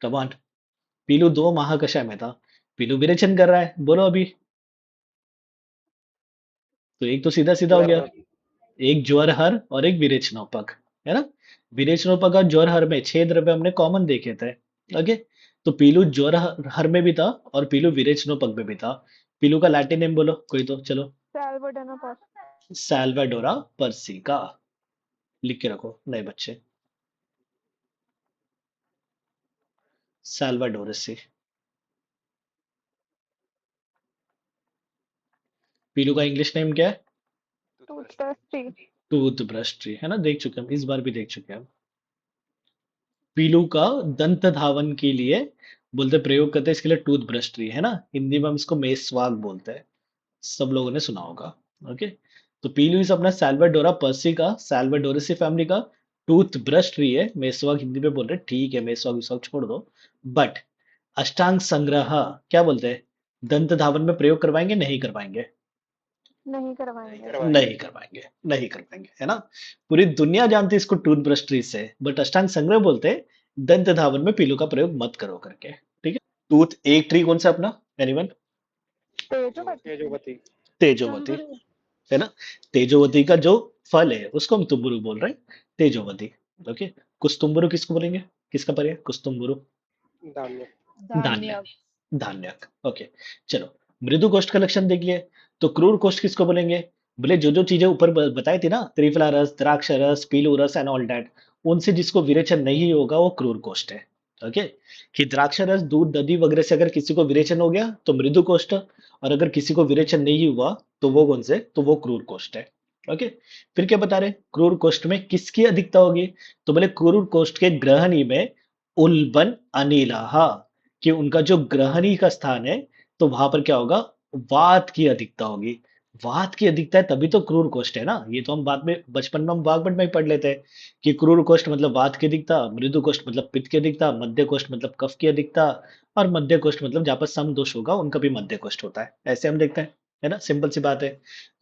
कमान, पीलू 2 महाकषाय में था। पीलू विरेचन कर रहा है, बोलो अभी। तो एक तो सीधा सीधा हो गया, एक ज्वरहर और एक विरेचनोपक, है ना। विरेचनोपक और ज्वरहर में 6 द्रव्य हमने कॉमन देखे थे। ओके, तो पीलू ज्वरहर में भी था और पीलू विरेचनोपक में भी था। पीलू का लैटिन नेम बोलो कोई तो, चलो। सैल्वोडोना पॉस। सैल्वाडोरा पर्सिका, लिख के रखो नए बच्चे, सैल्वाडोरसी। पीलू का इंग्लिश नेम क्या है? Toothbrush tree. Tooth brush tree, है ना, देख चुके हम, इस बार भी देख चुके हम। पीलू का दंत धावन के लिए बोलते प्रयोग करते हैं, इसके लिए टूथ ब्रश ट्री, है ना। हिंदी में हम इसको मेस्वाक बोलते हैं, सब लोगों ने सुना होगा। ओके, तो पीलू इस अपना सैल्वाडोरा पर्सी का, सैल्वाडोरेसी फैमिली का टूथ ब्रश ट्री है। मेस्वाक हिंदी में बोल रहे हैं, ठीक है, मेस्वाक विस्वाक छोड़ दो। बट अष्टांग संग्रह क्या बोलते हैं? दंत धावन में प्रयोग करवाएंगे नहीं करवाएंगे? नहीं करवाएंगे। नहीं करवाएंगे, नहीं करवाएंगे, है ना? पूरी दुनिया जानती है इसको टूथब्रश ट्री से, बट अष्टांग संग्रह बोलते हैं दंत धावन में पीलू का प्रयोग मत करो करके। ठीक है, टूथ एक ट्री कौन सा अपना? एनीवन? तेजोवती। तेजोवती। तेजोवती, है ना? तेजोवती का जो फल है उसको हम तुम्बुरु बोल रहे हैं, तेजोवती। ओके, कुस्तुम्बुरु किसको बोलेंगे? किसका पर्याय कुस्तुम्बुरु? धान्य। धान्य, धान्यक। ओके, चलो मृदु कोष्ठ का लक्षण देख लिए। तो क्रूर कोष्ठ किसको बोलेंगे? बोले जो जो चीजें ऊपर बताई थी ना, त्रिफला रस, द्राक्ष रस, पीलू रस एंड ऑल दैट, उनसे जिसको विरेचन नहीं होगा वो क्रूर कोष्ठ है। ओके, कि द्राक्ष रस, दूध, दधी वगैरह से अगर किसी को विरेचन हो गया तो मृदु कोष्ठ, और अगर किसी को विरेचन नहीं हुआ तो वो कौन से? तो वो क्रूर कोष्ठ है। ओके, फिर क्या बता रहे? क्रूर कोष्ठ में किसकी अधिकता होगी? तो बोले क्रूर कोष्ठ के ग्रहणी में उल्बन अनिलाहा, कि उनका जो ग्रहणी का स्थान है तो वहां पर क्या होगा? वात की अधिकता होगी। वात की अधिकता है तभी तो क्रूर कोष्ठ है ना। ये तो हम बाद में बचपन में हम वाग्भट में ही पढ़ लेते हैं कि क्रूर कोष्ठ मतलब वात की अधिकता, मृदु कोष्ठ मतलब पित्त की अधिकता, मध्य कोष्ठ मतलब कफ की अधिकता, और मध्य कोष्ठ मतलब जहाँ पर सम दोष होगा उनका भी मध्य कोष्ठ होता है। ऐसे हम देखते हैं, है ना? सिंपल सी बात है।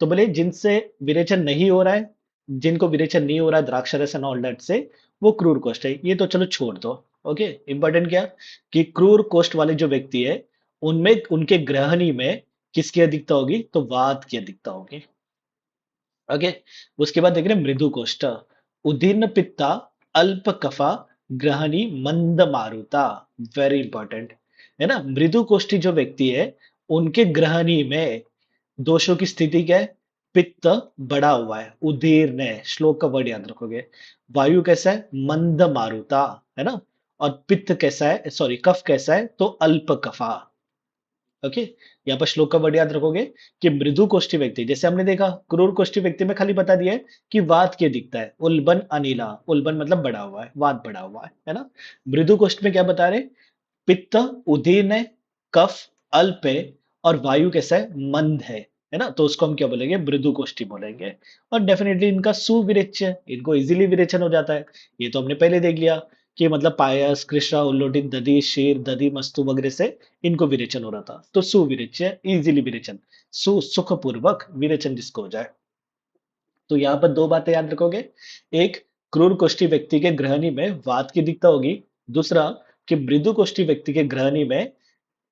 तो बोले जिनसे विरेचन नहीं हो रहा है, जिनको विरेचन नहीं हो रहा है द्राक्षरस एंड ऑल दैट से, वो क्रूर कोष्ठ है। ये तो चलो छोड़ दो। ओके, इंपॉर्टेंट क्या कि क्रूर कोष्ठ वाले जो व्यक्ति है उनमें उनके ग्रहणी में किसकी अधिकता होगी? तो वात की अधिकता होगी। ओके, उसके बाद देख रहे हैं मृदु कोष्ठ, उदीर्ण पित्ता, अल्प कफा, ग्रहणी मंद मारुता। वेरी इंपॉर्टेंट, है ना? मृदु कोष्ठी जो व्यक्ति है उनके ग्रहणी में दोषों की स्थिति क्या है? पित्त बढ़ा हुआ है, उदीर्ण है, श्लोक का वर्ड याद रखोगे। वायु कैसा है? मंद मारुता, है ना? और पित्त कैसा है, सॉरी कफ कैसा है? तो अल्प कफा। ओके, यहाँ पर श्लोक का वर्ड याद रखोगे कि मृदु कोष्ठी व्यक्ति, जैसे हमने देखा क्रूर कोष्ठी व्यक्ति में खाली बता दिया है कि वात की दिखता है, उल्बन अनिला, उल्बन मतलब बढ़ा हुआ है, वात बढ़ा हुआ है ना? मृदु कोष्ठ में क्या बता रहे? पित्त उदीर्ण है, कफ अल्प है, और वायु कैसा है? मंद है ना? तो उसको हम क्या बोलेंगे? मृदु कोष्ठी बोलेंगे। और डेफिनेटली इनका सुविरेच्य, इनको इजीली विरेचन हो जाता है। ये तो हमने पहले देख लिया कि मतलब पायस, कृष्णा, उल्लोटित, दधी, शीर, दधी, मस्तु वगैरह से इनको विरेचन हो रहा था। तो सुविरेच्य, इजीली विरेचन, सुखपूर्वक विरेचन जिसको हो जाए। तो यहाँ पर दो बातें याद रखोगे, एक क्रूर कोष्ठी व्यक्ति के ग्रहणी में वात की दिक्कत होगी, दूसरा कि मृदु कोष्ठी व्यक्ति के ग्रहणी में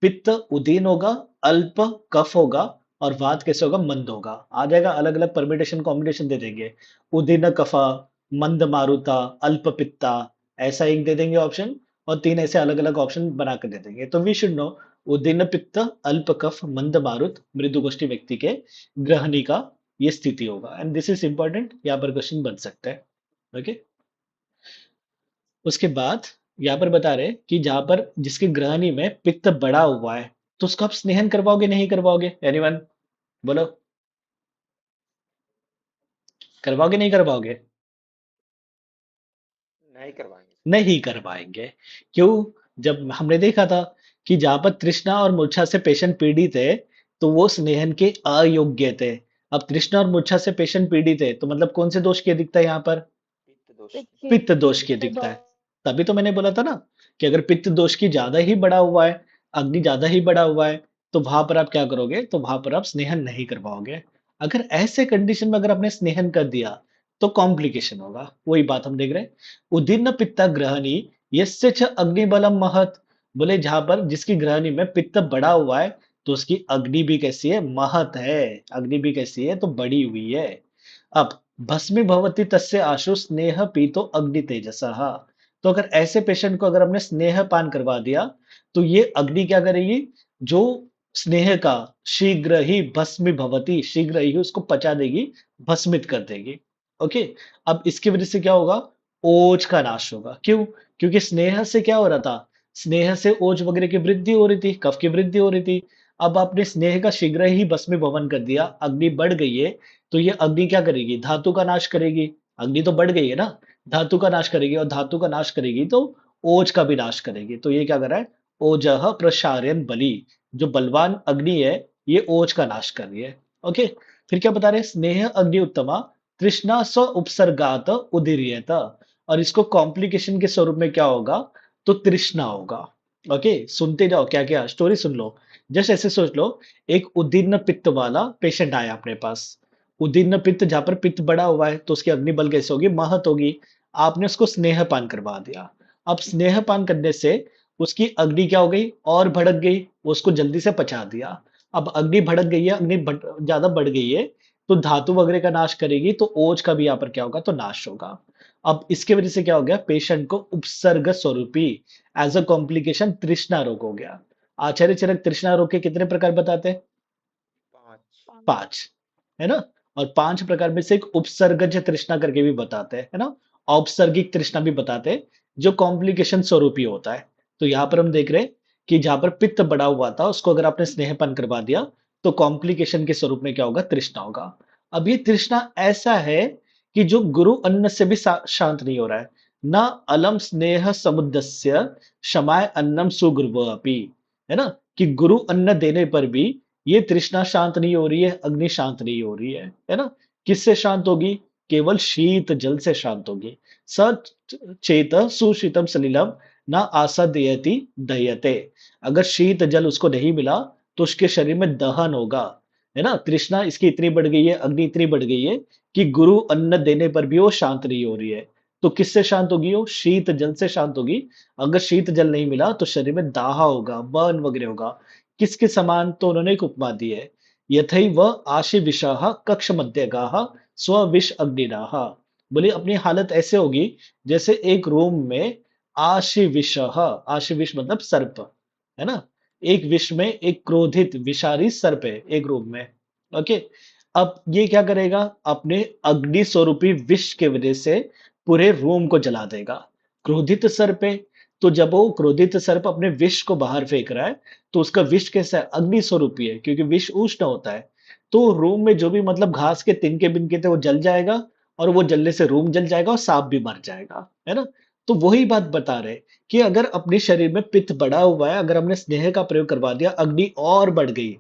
पित्त उदीन होगा, अल्प कफ होगा, और वात कैसे होगा? मंद होगा। आ जाएगा, अलग अलग परमिटेशन कॉम्बिनेशन दे देंगे, उदीन कफा, मंद मारुता, अल्प पित्ता, ऐसा एक दे देंगे ऑप्शन, और तीन ऐसे अलग अलग ऑप्शन बना कर दे देंगे। तो वी शुड नो उदीन पित्त, अल्प कफ, मंद मारुत मृदु गोष्ठी व्यक्ति के ग्रहणी का ये स्थिति होगा, एंड दिस इज इंपॉर्टेंट, यहाँ पर क्वेश्चन बन सकता है। ओके, उसके बाद यहाँ पर बता रहे कि जहां पर जिसके ग्रहणी में पित्त बढ़ा हुआ है तो उसको आप स्नेहन करवाओगे नहीं करवाओगे? एनीवन बोलो, करवाओगे नहीं करवाओगे? नहीं करवाएंगे। नहीं करवाएंगे। क्यों? जब हमने देखा था कि जहां पर तृष्णा और मूर्छा से पेशेंट पीड़ित है तो वो स्नेहन के अयोग्य थे। अब तृष्णा और मूर्छा से पेशेंट पीड़ित है तो मतलब कौन से दोष की अधिकता है यहाँ पर? पित्त दोष। पित्त दोष की अधिकता है। तभी तो मैंने बोला था ना कि अगर पित्त दोष की ज्यादा ही बढ़ा हुआ है, अग्नि ज्यादा ही बढ़ा हुआ है, तो वहां पर आप क्या करोगे? तो वहां पर आप स्नेहन नहीं करवाओगे। अगर ऐसे कंडीशन में अगर आपने स्नेहन कर दिया तो कॉम्प्लिकेशन होगा। वही बात हम देख रहे हैं, उदीर्ण पित्ता ग्रहणी यस्य च अग्निबलम महत। बोले जहां पर जिसकी ग्रहणी में पित्त बढ़ा हुआ है तो उसकी अग्नि भी कैसी है? महत है। अग्नि भी कैसी है? तो बढ़ी हुई है। अब भस्मी भवती तस्य आशु स्नेह पीतो अग्नि तेजसः। तो अगर ऐसे पेशेंट को अगर हमने स्नेह पान करवा दिया तो ये अग्नि क्या करेगी? जो स्नेह का शीघ्र ही भस्मी भवती, शीघ्र ही उसको पचा देगी, भस्मित कर देगी। ओके, अब इसकी वजह से क्या होगा? ओज का नाश होगा। क्यों? क्योंकि स्नेह से क्या हो रहा था? स्नेह से ओज वगैरह की वृद्धि हो रही थी, कफ की वृद्धि हो रही थी। अब आपने स्नेह का शीघ्र ही भस्मीभवन कर दिया, अग्नि बढ़ गई है, तो ये अग्नि क्या करेगी? धातु का नाश करेगी। अग्नि तो बढ़ गई है ना, धातु का नाश करेगी, और धातु का नाश करेगी तो ओज का भी नाश करेगी। तो ये क्या कर रहा है? ओजः प्रसार्यन बलि, जो बलवान अग्नि है ये ओज का नाश कर रही है। ओके, फिर क्या बता रहे हैं? स्नेह अग्नि उत्तमा तृष्णा स्व उपसर्गात उदीर्यत, और इसको कॉम्प्लिकेशन के स्वरूप में क्या होगा? तो तृष्णा होगा। ओके, सुनते जाओ, क्या क्या स्टोरी सुन लो। जस्ट ऐसे सोच लो, एक उद्दीर्ण पित्त वाला पेशेंट आया अपने पास। उद्दीर्ण पित्त जहां पर पित्त बढ़ा हुआ है तो उसकी अग्नि बल कैसे होगी, महत होगी। आपने उसको स्नेहपान करवा दिया। अब स्नेहपान करने से उसकी अग्नि क्या हो गई, और भड़क गई, उसको जल्दी से पचा दिया। अब अग्नि भड़क गई है, ज्यादा बढ़ गई है, तो धातु वगैरह का नाश करेगी, तो ओज का भी यहाँ पर क्या होगा, तो नाश होगा। अब इसके वजह से क्या हो गया, पेशेंट को उपसर्ग स्वरूपी एज अ कॉम्प्लिकेशन तृष्णा रोग हो गया। आचार्य चरक तृष्णा रोग के कितने प्रकार बताते हैं, 5। 5, है ना। और 5 प्रकार में से एक उपसर्गज तृष्णा करके भी बताते हैं, है ना। औपसर्गिक तृष्णा भी बताते हैं, जो कॉम्प्लिकेशन स्वरूपी होता है। तो यहां पर हम देख रहे हैं कि जहां पर पित्त बढ़ा हुआ था उसको अगर आपने स्नेहपान करवा दिया तो कॉम्प्लिकेशन के स्वरूप में क्या होगा, तृष्णा होगा। अब ये तृष्णा ऐसा है कि जो गुरु अन्न से भी शांत नहीं हो रहा है। ना अलम स्नेह समुद्रस्य क्षमाय अन्नम सुगुरव अपि, है ना, कि गुरु अन्न देने पर भी ये तृष्णा शांत नहीं हो रही है, अग्नि शांत नहीं हो रही है ना। किससे शांत होगी, केवल शीत जल से शांत होगी। स चेत सुशीतम सलिलम ना आसादयति दयते। अगर शीत जल उसको नहीं मिला तो उसके शरीर में दहन होगा, है ना। तृष्णा इसकी इतनी बढ़ गई है, अग्नि इतनी बढ़ गई है कि गुरु अन्न देने पर भी वो शांत नहीं हो रही है। तो किससे शांत होगी, वो शीत जल से शांत होगी। अगर शीत जल नहीं मिला तो शरीर में दाह होगा, बर्न वगैरह होगा। किसके समान, तो उन्होंने एक उपमा दी है, यथैव आशि विषाह कक्ष मध्यगाह स्व विष अग्निनाह। बोले अपनी हालत ऐसे होगी जैसे एक रूम में आशि विषह, आशि विष मतलब सर्प, है ना। एक विष में एक क्रोधित विषारी सर्प है एक रूम में। ओके। अब ये क्या करेगा, अपने अग्नि स्वरूपी विष के वजह से पूरे रूम को जला देगा। क्रोधित सर्प है, तो जब वो क्रोधित सर्प अपने विष को बाहर फेंक रहा है तो उसका विष कैसा है, अग्नि स्वरूपी है, क्योंकि विष उष्ण होता है। तो रूम में जो भी मतलब घास के तिनके बिनके थे वो जल जाएगा, और वो जलने से रूम जल जाएगा और सांप भी मर जाएगा, है ना। तो वही बात बता रहे कि अगर अपने शरीर में पित्त बढ़ा हुआ है, अगर हमने स्नेह का प्रयोग करवा दिया, अग्नि और बढ़ गई।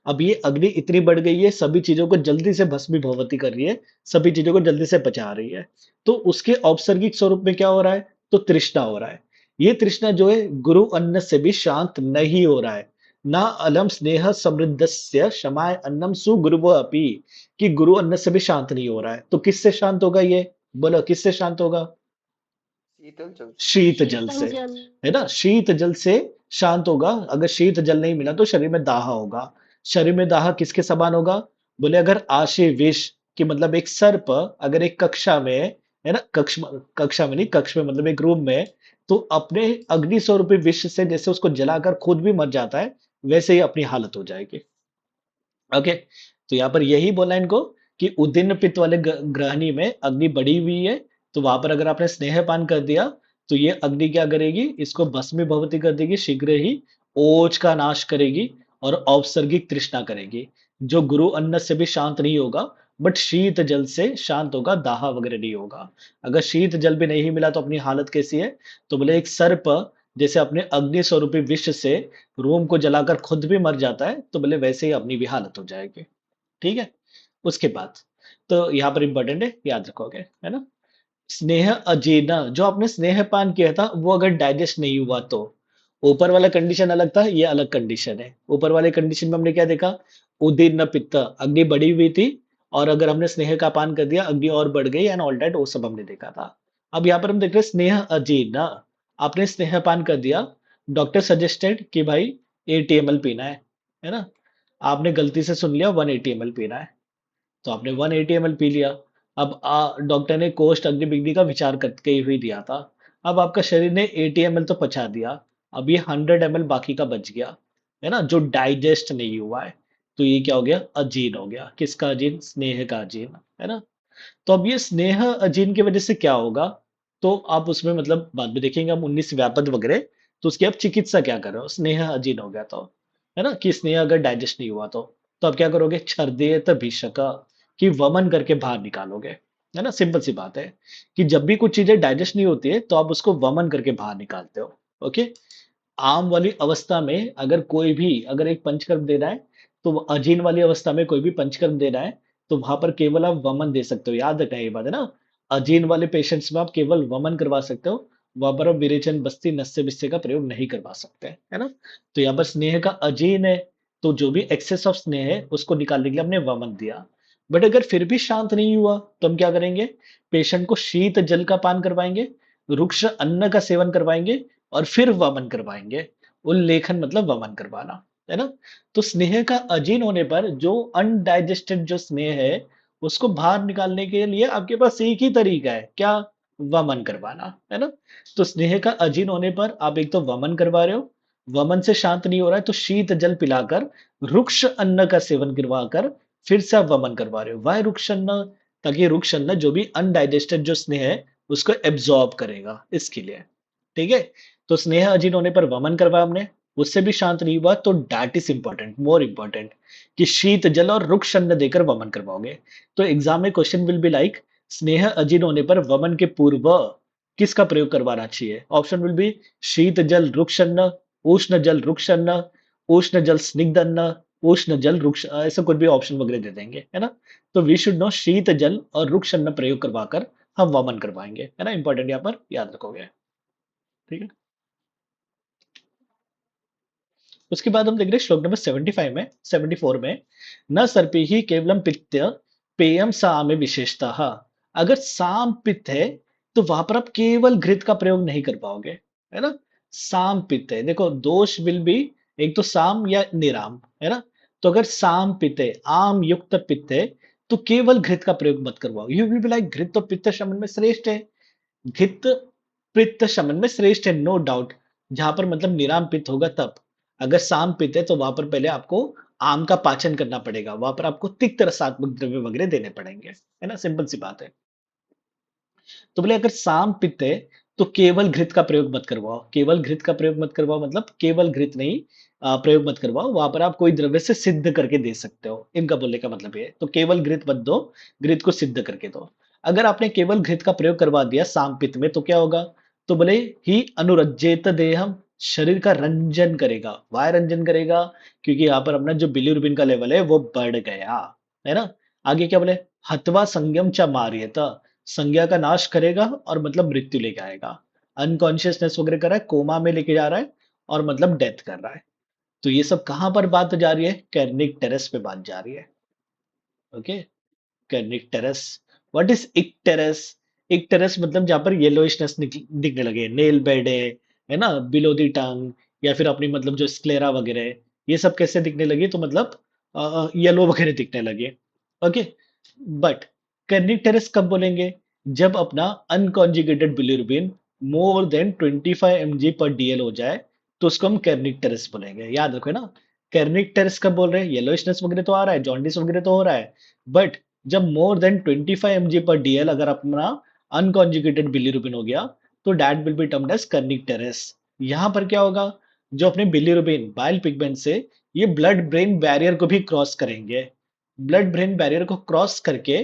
अब ये अग्नि इतनी बढ़ गई है, सभी चीजों को जल्दी से भस्मीभवती कर रही है, सभी चीजों को जल्दी से पचा रही है। तो उसके औपसर्गिक स्वरूप में क्या हो रहा है, तो तृष्णा हो रहा है। ये तृष्णा जो है गुरु अन्न से भी शांत नहीं हो रहा है। ना अलम स्नेह समृद्धस्य क्षमाय अन्नम सुगुरुव अपि, कि गुरु अन्न से भी शांत नहीं हो रहा है। तो किससे शांत होगा ये, बोलो किससे शांत होगा, शीतल जल से। शीत जल शीतल से, जल। है ना। शीत जल से शांत होगा। अगर शीत जल नहीं मिला तो शरीर में दाह होगा। शरीर में दाह किसके समान होगा, बोले अगर आशे विष की मतलब एक सर्प अगर एक कक्षा में, है ना, कक्षा में नहीं, कक्ष में मतलब एक रूम में, तो अपने अग्नि स्वरूपी विष से जैसे उसको जलाकर खुद भी मर जाता है, वैसे ही अपनी हालत हो जाएगी। ओके। तो यहाँ पर यही बोला इनको कि उद्दीन पित्त वाले ग्रहणी में अग्नि बढ़ी हुई है, तो वहां पर अगर आपने स्नेहपान कर दिया तो ये अग्नि क्या करेगी, इसको भस्मीभवती कर देगी शीघ्र ही, ओज का नाश करेगी और औपसर्गिक तृष्णा करेगी। जो गुरु अन्न से भी शांत नहीं होगा, बट शीत जल से शांत होगा, दाह वगैरह नहीं होगा। अगर शीत जल भी नहीं मिला तो अपनी हालत कैसी है, तो बोले एक सर्प जैसे अपने अग्नि स्वरूपी विष से रूम को जलाकर खुद भी मर जाता है, तो बोले वैसे ही अपनी भी हालत हो जाएगी। ठीक है। उसके बाद तो यहाँ पर इंपॉर्टेंट है, याद रखोगे, है ना। स्नेह अजीर्ण, जो आपने स्नेहपान किया था वो अगर डाइजेस्ट नहीं हुआ तो, ऊपर वाला कंडीशन अलग था, ये अलग कंडीशन है। ऊपर वाले कंडीशन में हमने क्या देखा, उदीर्ण पित्त, अग्नि बढ़ी हुई थी, और अगर हमने स्नेह का पान कर दिया अग्नि और बढ़ गई एंड ऑल दैट, वो सब हमने देखा था। अब यहाँ पर हम देख रहे हैं स्नेह अजीर्ण, आपने स्नेह पान कर दिया, डॉक्टर सजेस्टेड कि भाई 80 ml पीना है ना। आपने गलती से सुन लिया 180 ml पीना है, तो आपने 180 ml पी लिया। अब डॉक्टर ने कोष्ठ अग्निबिग्नि का विचार करके ही दिया था। अब आपका शरीर ने 80 ml तो पचा दिया, अब ये 100 ml बाकी का बच गया, है ना, जो डाइजेस्ट नहीं हुआ है। तो ये क्या हो गया, अजीर्ण हो गया। किसका अजीर्ण, स्नेह का अजीर्ण, है ना। तो अब ये स्नेह अजीर्ण की वजह से क्या होगा, तो आप उसमें मतलब बाद में देखेंगे हम 19 व्यापद वगैरह, तो उसकी आप चिकित्सा क्या कर रहे हो, स्नेह अजीर्ण हो गया तो, है ना, कि स्नेह अगर डाइजेस्ट नहीं हुआ तो आप क्या करोगे, छर्देत भीषक, कि वमन करके बाहर निकालोगे, है ना। सिंपल सी बात है कि जब भी कुछ चीजें डाइजेस्ट नहीं होती है तो आप उसको वमन करके बाहर निकालते हो। ओके। आम वाली अवस्था में अगर कोई भी अगर एक पंचकर्म दे रहा है, तो वो अजीर्ण वाली अवस्था में कोई भी पंचकर्म दे रहा है, तो वहां पर केवल आप वमन दे सकते हो। याद रखना ये बात, है ना। अजीर्ण वाले पेशेंट्स में आप केवल वमन करवा सकते हो, वहां पर आप विरेचन बस्ती नस्य विस्य का प्रयोग नहीं करवा सकते, है ना। तो यहाँ पर स्नेह का अजीर्ण है, तो जो भी एक्सेस ऑफ स्नेह है उसको निकालने के लिए हमने वमन दिया। बट अगर फिर भी शांत नहीं हुआ तो हम क्या करेंगे? पेशेंट को शीत जल का पान करवाएंगे, रुक्ष अन्न का सेवन करवाएंगे और फिर वमन करवाएंगे। उल्लेखन मतलब वमन करवाना, है ना? तो स्नेह का अजीर्ण होने पर जो अनडाइजेस्टेड जो स्नेह है उसको बाहर निकालने के लिए आपके पास एक ही तरीका है, क्या? वमन करवाना, है ना? तो स्नेह का अजीर्ण होने पर आप एक तो वमन करवा रहे हो, वमन से शांत नहीं हो रहा है तो शीत जल पिलाकर, रुक्ष अन्न का सेवन करवाकर फिर से आप वमन करवा रहे हो। वाई रुक्ष अन्न? ताकि रुक्ष अन्न जो भी अनडाइजेस्टेड जो स्नेह है उसको एब्जॉर्ब करेगा, इसके लिए। ठीक है? तो स्नेह अजीर्ण होने पर वमन करवाया हमने, उससे भी शांत नहीं हुआ तो that is important, more important, कि शीत जल और रुक्ष अन्न देकर वमन करवाओगे। तो एग्जाम में क्वेश्चन विल बी लाइक, स्नेह अजीर्ण होने पर वमन के पूर्व किसका प्रयोग करवाना चाहिए? ऑप्शन विल बी शीत जल रुक्ष अन्न, उष्ण जल रुक्ष अन्न, उष्ण जल स्निग्ध अन्न, उष्ण जल रुक्ष, ऐसा कुछ भी ऑप्शन वगैरह दे देंगे, है ना? तो वी शुड नो शीत जल और रुक्ष अन्न प्रयोग करवाकर हम वमन करवाएंगे, है ना? इंपॉर्टेंट यहाँ पर याद रखोगे। ठीक है? उसके बाद हम देख रहे हैं श्लोक नंबर 74 में, न सर्पी ही केवलम पित्त पेयम साम विशेषतः। अगर साम पित्त है तो वहां पर आप केवल घृत का प्रयोग नहीं कर पाओगे, है ना? साम पित्त है, देखो दोष विल बी एक तो साम या निराम, है ना? तो अगर साम पित्त है, आम युक्त पित्त है, तो केवल घृत का प्रयोग मत करवाओ। यू विल बी लाइक घृत तो पित्त शमन में श्रेष्ठ है, घृत पित्त शमन में श्रेष्ठ है, नो डाउट। जहां पर मतलब निराम पित्त होगा तब। अगर साम पित्त है तो वहां पर पहले आपको आम का पाचन करना पड़ेगा, वहां पर आपको तिक्त रसात्मक द्रव्य वगैरह देने पड़ेंगे, है ना? सिंपल सी बात है। तो बोले अगर साम पित्त है तो केवल घृत का प्रयोग मत करवाओ। केवल घृत का प्रयोग मत करवाओ मतलब केवल घृत नहीं प्रयोग मत करवाओ, वहां पर आप कोई द्रव्य से सिद्ध करके दे सकते हो, इनका बोलने का मतलब ये है। तो केवल घृत मत दो, घृत को सिद्ध करके दो। अगर आपने केवल घृत का प्रयोग करवा दिया साम पित्त में तो क्या होगा? तो बोले ही अनुरज्जेत देहम, शरीर का रंजन करेगा। वाय रंजन करेगा? क्योंकि यहाँ पर अपना जो बिलिरुबिन का लेवल है वो बढ़ गया, है ना? आगे क्या बोले? हत्वा संयम च मारियत, संज्ञा का नाश करेगा और मतलब मृत्यु लेके आएगा। अनकॉन्शियसनेस वगैरह कर रहा है, कोमा में लेके जा रहा है और मतलब डेथ कर रहा है। तो ये सब कहां पर बात जा रही है? कैर्निक टेरेस पे बात जा रही है। Okay, kernicterus. What is icterus? Icterus मतलब जहां पर येलोइशनेस दिखने लगे, नेल बेड है ना, बिलो दी टंग, या फिर अपनी मतलब जो स्क्लेरा वगैरह है, ये सब कैसे दिखने लगी? तो मतलब येलो वगैरह दिखने लगे। ओके, बट कैर्निक टेरेस कब बोलेंगे? जब अपना अनकॉन्जुगेटेड बिलिरुबिन मोर देन 25 mg पर डीएल हो जाए तो उसको हम कैर्निक टेरेस बोलेंगे। याद रखो, है ना? कैर्निक टेरेस कब बोल रहे हैं? येलोइशनेस वगैरह तो आ रहा है, जॉन्डिस वगैरह तो हो रहा है, बट जब मोर देन 25 mg पर डीएल अगर अपना अनकॉन्जुगेटेड बिलिरुबिन हो गया तो that will be termed as kernicterus. यहां पर क्या होगा? जो अपने बिलिरुबिन बाइल पिगमेंट से ये ब्लड ब्रेन बैरियर को भी क्रॉस करेंगे, ब्लड ब्रेन बैरियर को क्रॉस करके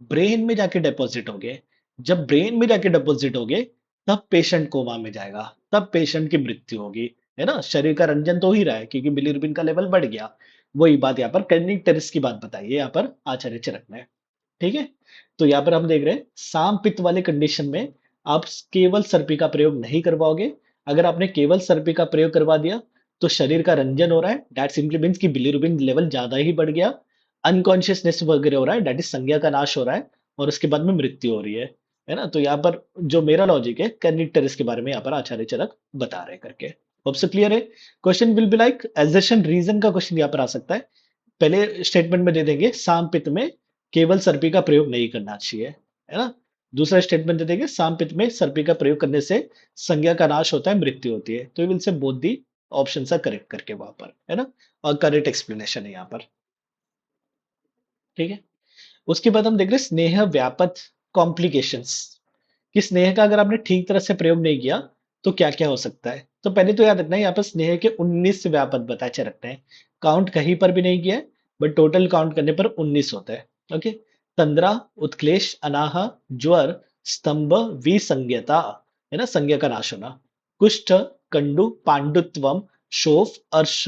ब्रेन में जाके डिपॉजिट होंगे। जब ब्रेन में जाके डिपॉजिट होंगे तब पेशेंट कोमा में जाएगा, तब पेशेंट की मृत्यु होगी, है ना? शरीर का रंजन तो हो ही रहा है क्योंकि बिलिरुबिन का लेवल बढ़ गया। वही बात यहाँ पर कैर्निक टेरेस की बात बताइए यहाँ पर आचार्य चरक ने। ठीक है? तो यहाँ पर हम देख रहे हैं साम पित्त वाले कंडीशन में आप केवल सर्पी का प्रयोग नहीं करवाओगे। अगर आपने केवल सर्पी का प्रयोग करवा दिया तो शरीर का रंजन हो रहा है, दैट सिंपली मीन्स कि बिलिरुबिन लेवल ज्यादा ही बढ़ गया, अनकॉन्शियसनेस वगैरह हो रहा है, दैट इज संज्ञा का नाश हो रहा है और उसके बाद में मृत्यु हो रही है ना? तो यहाँ पर जो मेरा लॉजिक है कैर्निक टेरेस के बारे में यहाँ पर आचार्य चरक बता रहे करके। होप से क्लियर है? Question will be like assertion reason का क्वेश्चन यहाँ पर आ सकता है। पहले स्टेटमेंट में दे देंगे साम पित्त में केवल सर्पी का प्रयोग नहीं करना चाहिए, है ना? दूसरा स्टेटमेंट दे देंगे साम पित्त में सर्पी का प्रयोग करने से संज्ञा का नाश होता है, मृत्यु होती है। तो will say both the option सा करेक्ट करके वहां पर, है ना? और करेक्ट एक्सप्लेनेशन है यहाँ पर। ठीक है? उसके बाद हम देख रहे हैं स्नेह व्यापक कॉम्प्लिकेशंस, कि स्नेह का अगर आपने ठीक तरह से प्रयोग नहीं किया तो क्या क्या हो सकता है। तो पहले तो याद रखना है यहाँ पर स्नेह के 19 व्यापक बताए रखते हैं, काउंट कहीं पर भी नहीं किया है बट टोटल काउंट करने पर 19 होता है। ओके, तंद्रा, उत्क्लेश, अनाह, ज्वर, स्तंभ, विसंज्ञता, है ना, संज्ञा का नाश होना, कुष्ठ, कंडु, पांडुत्वम, शोफ, अर्श,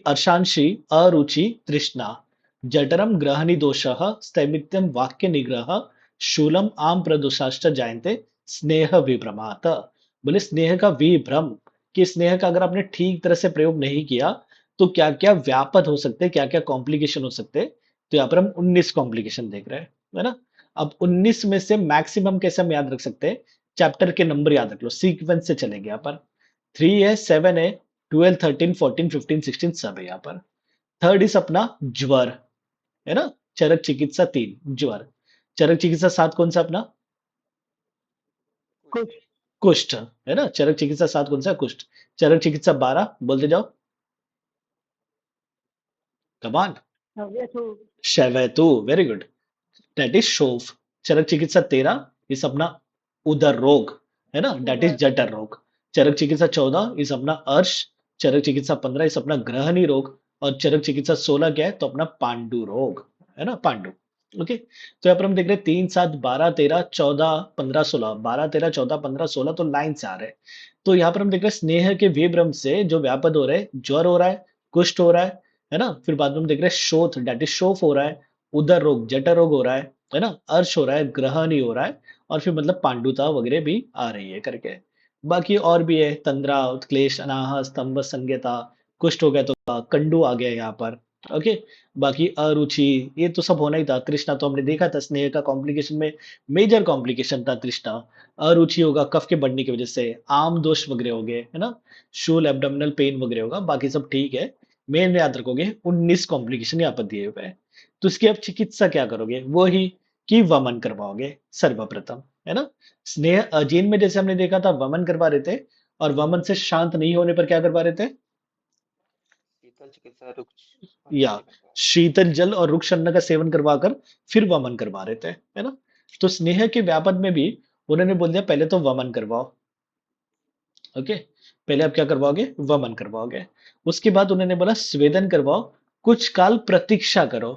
अर्शांशी, अरुचि, तृष्णा, जठरम ग्रहणी दोषः, स्थैमित्यम वाक्य निग्रह, शूलम आम प्रदोषाश्च जायन्ते स्नेह विभ्रमात्। बोले स्नेह का विभ्रम, कि स्नेह का अगर आपने ठीक तरह से प्रयोग नहीं किया तो क्या क्या व्यापद हो सकते हैं, क्या क्या कॉम्प्लिकेशन हो सकते हैं। तो यहाँ पर हम 19 कॉम्प्लिकेशन देख रहे हैं, है ना। अब 19 में से मैक्सिमम कैसे हम याद रख सकते हैं, चैप्टर के नंबर याद रख लो, सीक्वेंस से चलेंगे। यहाँ पर 3 है, 7 है, 12, 13, 14, 15, 16 सब है यहाँ पर। थर्ड इज अपना ज्वर, है ना। चरक चिकित्सा 3 ज्वर। चरक चिकित्सा 7 कौन सा अपना, कुछ कुष्ठ, है ना। चरक चिकित्सा 7 कौन सा, कुष्ठ। चरक चिकित्सा 12 बोलते जाओ, कमान। हवे तो शैवैतु, वेरी गुड, दैट इज शोफ। चरक चिकित्सा 13 इस अपना उदर रोग, है ना, दैट इज उदर जठर रोग। चरक चिकित्सा 14 इस अपना अर्श। चरक चिकित्सा 15 इस अपना ग्रहणी रोग। और चरक चिकित्सा 16 क्या है, तो अपना पांडु रोग, है ना, पांडु। ओके, तो यहाँ पर हम देख रहे हैं 3, 7, 12, 13, 14, 15, 16, 12, 13, 14, 15, 16 तो लाइन से आ रहे हैं। तो यहाँ पर हम देख रहे हैं स्नेह के विभ्रम से जो व्यापद हो रहे हैं, ज्वर हो रहा है, कुष्ठ हो रहा है ना। फिर बाद में हम देख रहे हैं शोथ, दैट इज शोफ हो रहा है, उदर रोग, जठर रोग हो रहा है ना, अर्श हो रहा है, ग्रहणी हो रहा है, और फिर मतलब पांडुता वगैरह भी आ रही है करके। बाकी और भी है, तंद्रा, उत्क्लेश, अनाह, स्तंभ, संज्ञता, कुष्ठ हो गया तो कंडू आ गया यहाँ पर। ओके, बाकी अरुचि, ये तो सब होना ही था। तृष्णा तो हमने देखा था, स्नेह का कॉम्प्लिकेशन में मेजर कॉम्प्लिकेशन था तृष्णा। अरुचि होगा कफ के बढ़ने की वजह से, आम दोष वगैरह हो गए, है ना, शूल एब्डोमिनल पेन वगैरह होगा, बाकी सब ठीक है। मेन याद रखोगे 19 कॉम्प्लिकेशन यहाँ पर दिए हुए हैं। तो इसकी अब चिकित्सा क्या करोगे, वो ही कि वमन करवाओगे सर्वप्रथम, है ना। स्नेह अजीन में जैसे हमने देखा था वमन करवा रहे थे, और वमन से शांत नहीं होने पर क्या करवा रहे थे, शीतल चिकित्सा रुक्ष या अन्न करवा। शीतल जल और रुक्ष अन्न का सेवन करवाकर फिर वमन करवा रहे थे, है ना। तो स्नेह के व्यापद में भी उन्होंने बोल दिया पहले तो वमन करवाओ। ओके, पहले आप क्या करवाओगे, वमन करवाओगे। उसके बाद उन्होंने बोला स्वेदन करवाओ, कुछ काल प्रतीक्षा करो।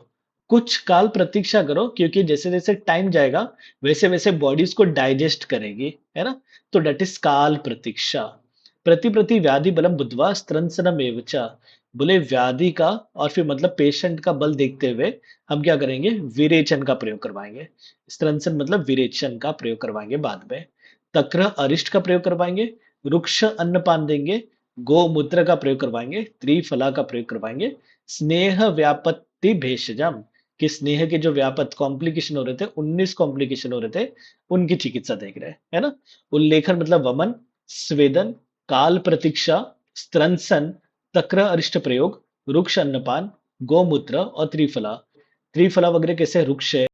कुछ काल प्रतीक्षा करो, क्योंकि जैसे जैसे टाइम जाएगा वैसे वैसे बॉडी उसको डाइजेस्ट करेगी, है ना। तो डेट इज काल प्रतीक्षा। प्रति व्याधि बलम बुद्धवा स्त्रंसनम एवच। बोले व्याधि का और फिर मतलब पेशेंट का बल देखते हुए हम क्या करेंगे, विरेचन का प्रयोग करवाएंगे। स्त्रंसन मतलब विरेचन का प्रयोग करवाएंगे बाद में। तक्र अरिष्ट का प्रयोग करवाएंगे, वृक्ष अन्नपान देंगे, गोमूत्र का प्रयोग करवाएंगे, त्रिफला का प्रयोग करवाएंगे, स्नेह व्यापत्ति भेषजम, कि स्नेह के जो व्यापत कॉम्प्लिकेशन हो रहे थे, 19 कॉम्प्लिकेशन हो रहे थे, उनकी चिकित्सा देख रहे हैं, है ना। उल्लेखन मतलब वमन, स्वेदन, काल प्रतीक्षा, स्त्रंसन, तक्र अरिष्ट प्रयोग, वृक्ष अन्नपान, गोमूत्र और त्रिफला। त्रिफला वगैरह कैसे वृक्ष है,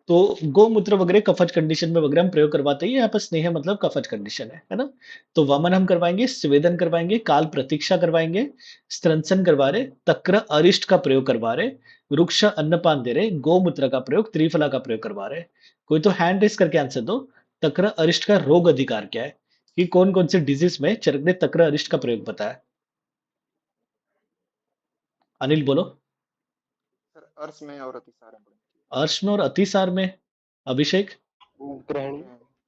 तो गोमूत्र वगैरह कफज कंडीशन में वगैरह हम प्रयोग करवाते हैं। यहाँ पर स्नेह मतलब कफज कंडीशन है ना। तो वमन हम करवाएंगे, स्वेदन करवाएंगे, काल प्रतीक्षा करवाएंगे, स्त्रंसन करवा रहे, तक्र अरिष्ट का प्रयोग करवा रहे, वृक्ष अन्नपान दे रहे, गोमूत्र का प्रयोग, त्रिफला का प्रयोग करवा रहे। कोई तो हैंड रेस करके आंसर दो, तक्र अरिष्ट का रोग अधिकार क्या है, कि कौन कौन से डिजीज में चरक ने तक्र अरिष्ट का प्रयोग बताया। अनिल बोलो। सर अर्श में और अतिसार में पड़े। अर्श में और अतिसार में। अभिषेक। ग्रहणी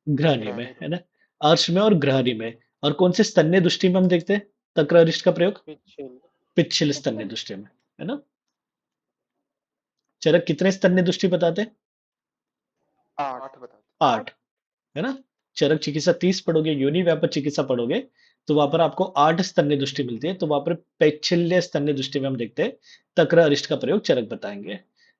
ग्रहणी में, ग्रहणी है रोग। ना। अर्श में और ग्रहणी में। और कौन से स्तन्य दृष्टि में हम देखते हैं तक्र अरिष्ट का प्रयोग, पिछल पिच्छिल स्तन्य दृष्टि में, है ना। चरक कितने स्तन्य दृष्टि बताते हैं, 8 बताते। 8, है ना। चरक चिकित्सा 30 पढ़ोगे, योनि व्यापक चिकित्सा पढ़ोगे, तो वहां पर आपको 8 स्तन्य दृष्टि मिलती है। तो वहां पर पैच्छिल्य स्तन्य दृष्टि में हम देखते हैं तक्र अरिष्ट का प्रयोग चरक बताएंगे।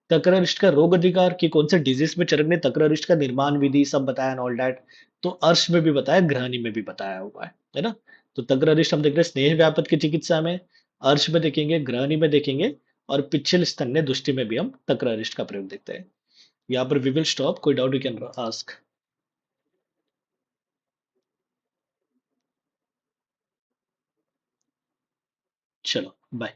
तक्र अरिष्ट का रोग अधिकार की कौन से डिजीज में चरक ने तक्र अरिष्ट का निर्माण विधि सब बताया एंड ऑल दैट। तो अर्श में भी बताया, ग्रहणी में भी बताया हुआ है ना। तो तक्र अरिष्ट हम देख रहे हैं स्नेह व्यापक की चिकित्सा में, अर्श में देखेंगे, ग्रहणी में देखेंगे, और पिच्छिल स्तन्य दृष्टि में भी हम तक्र अरिष्ट का प्रयोग देखते हैं। यहाँ पर वी विल स्टॉप, कोई डाउट यू कैन आस्क। चलो बाय।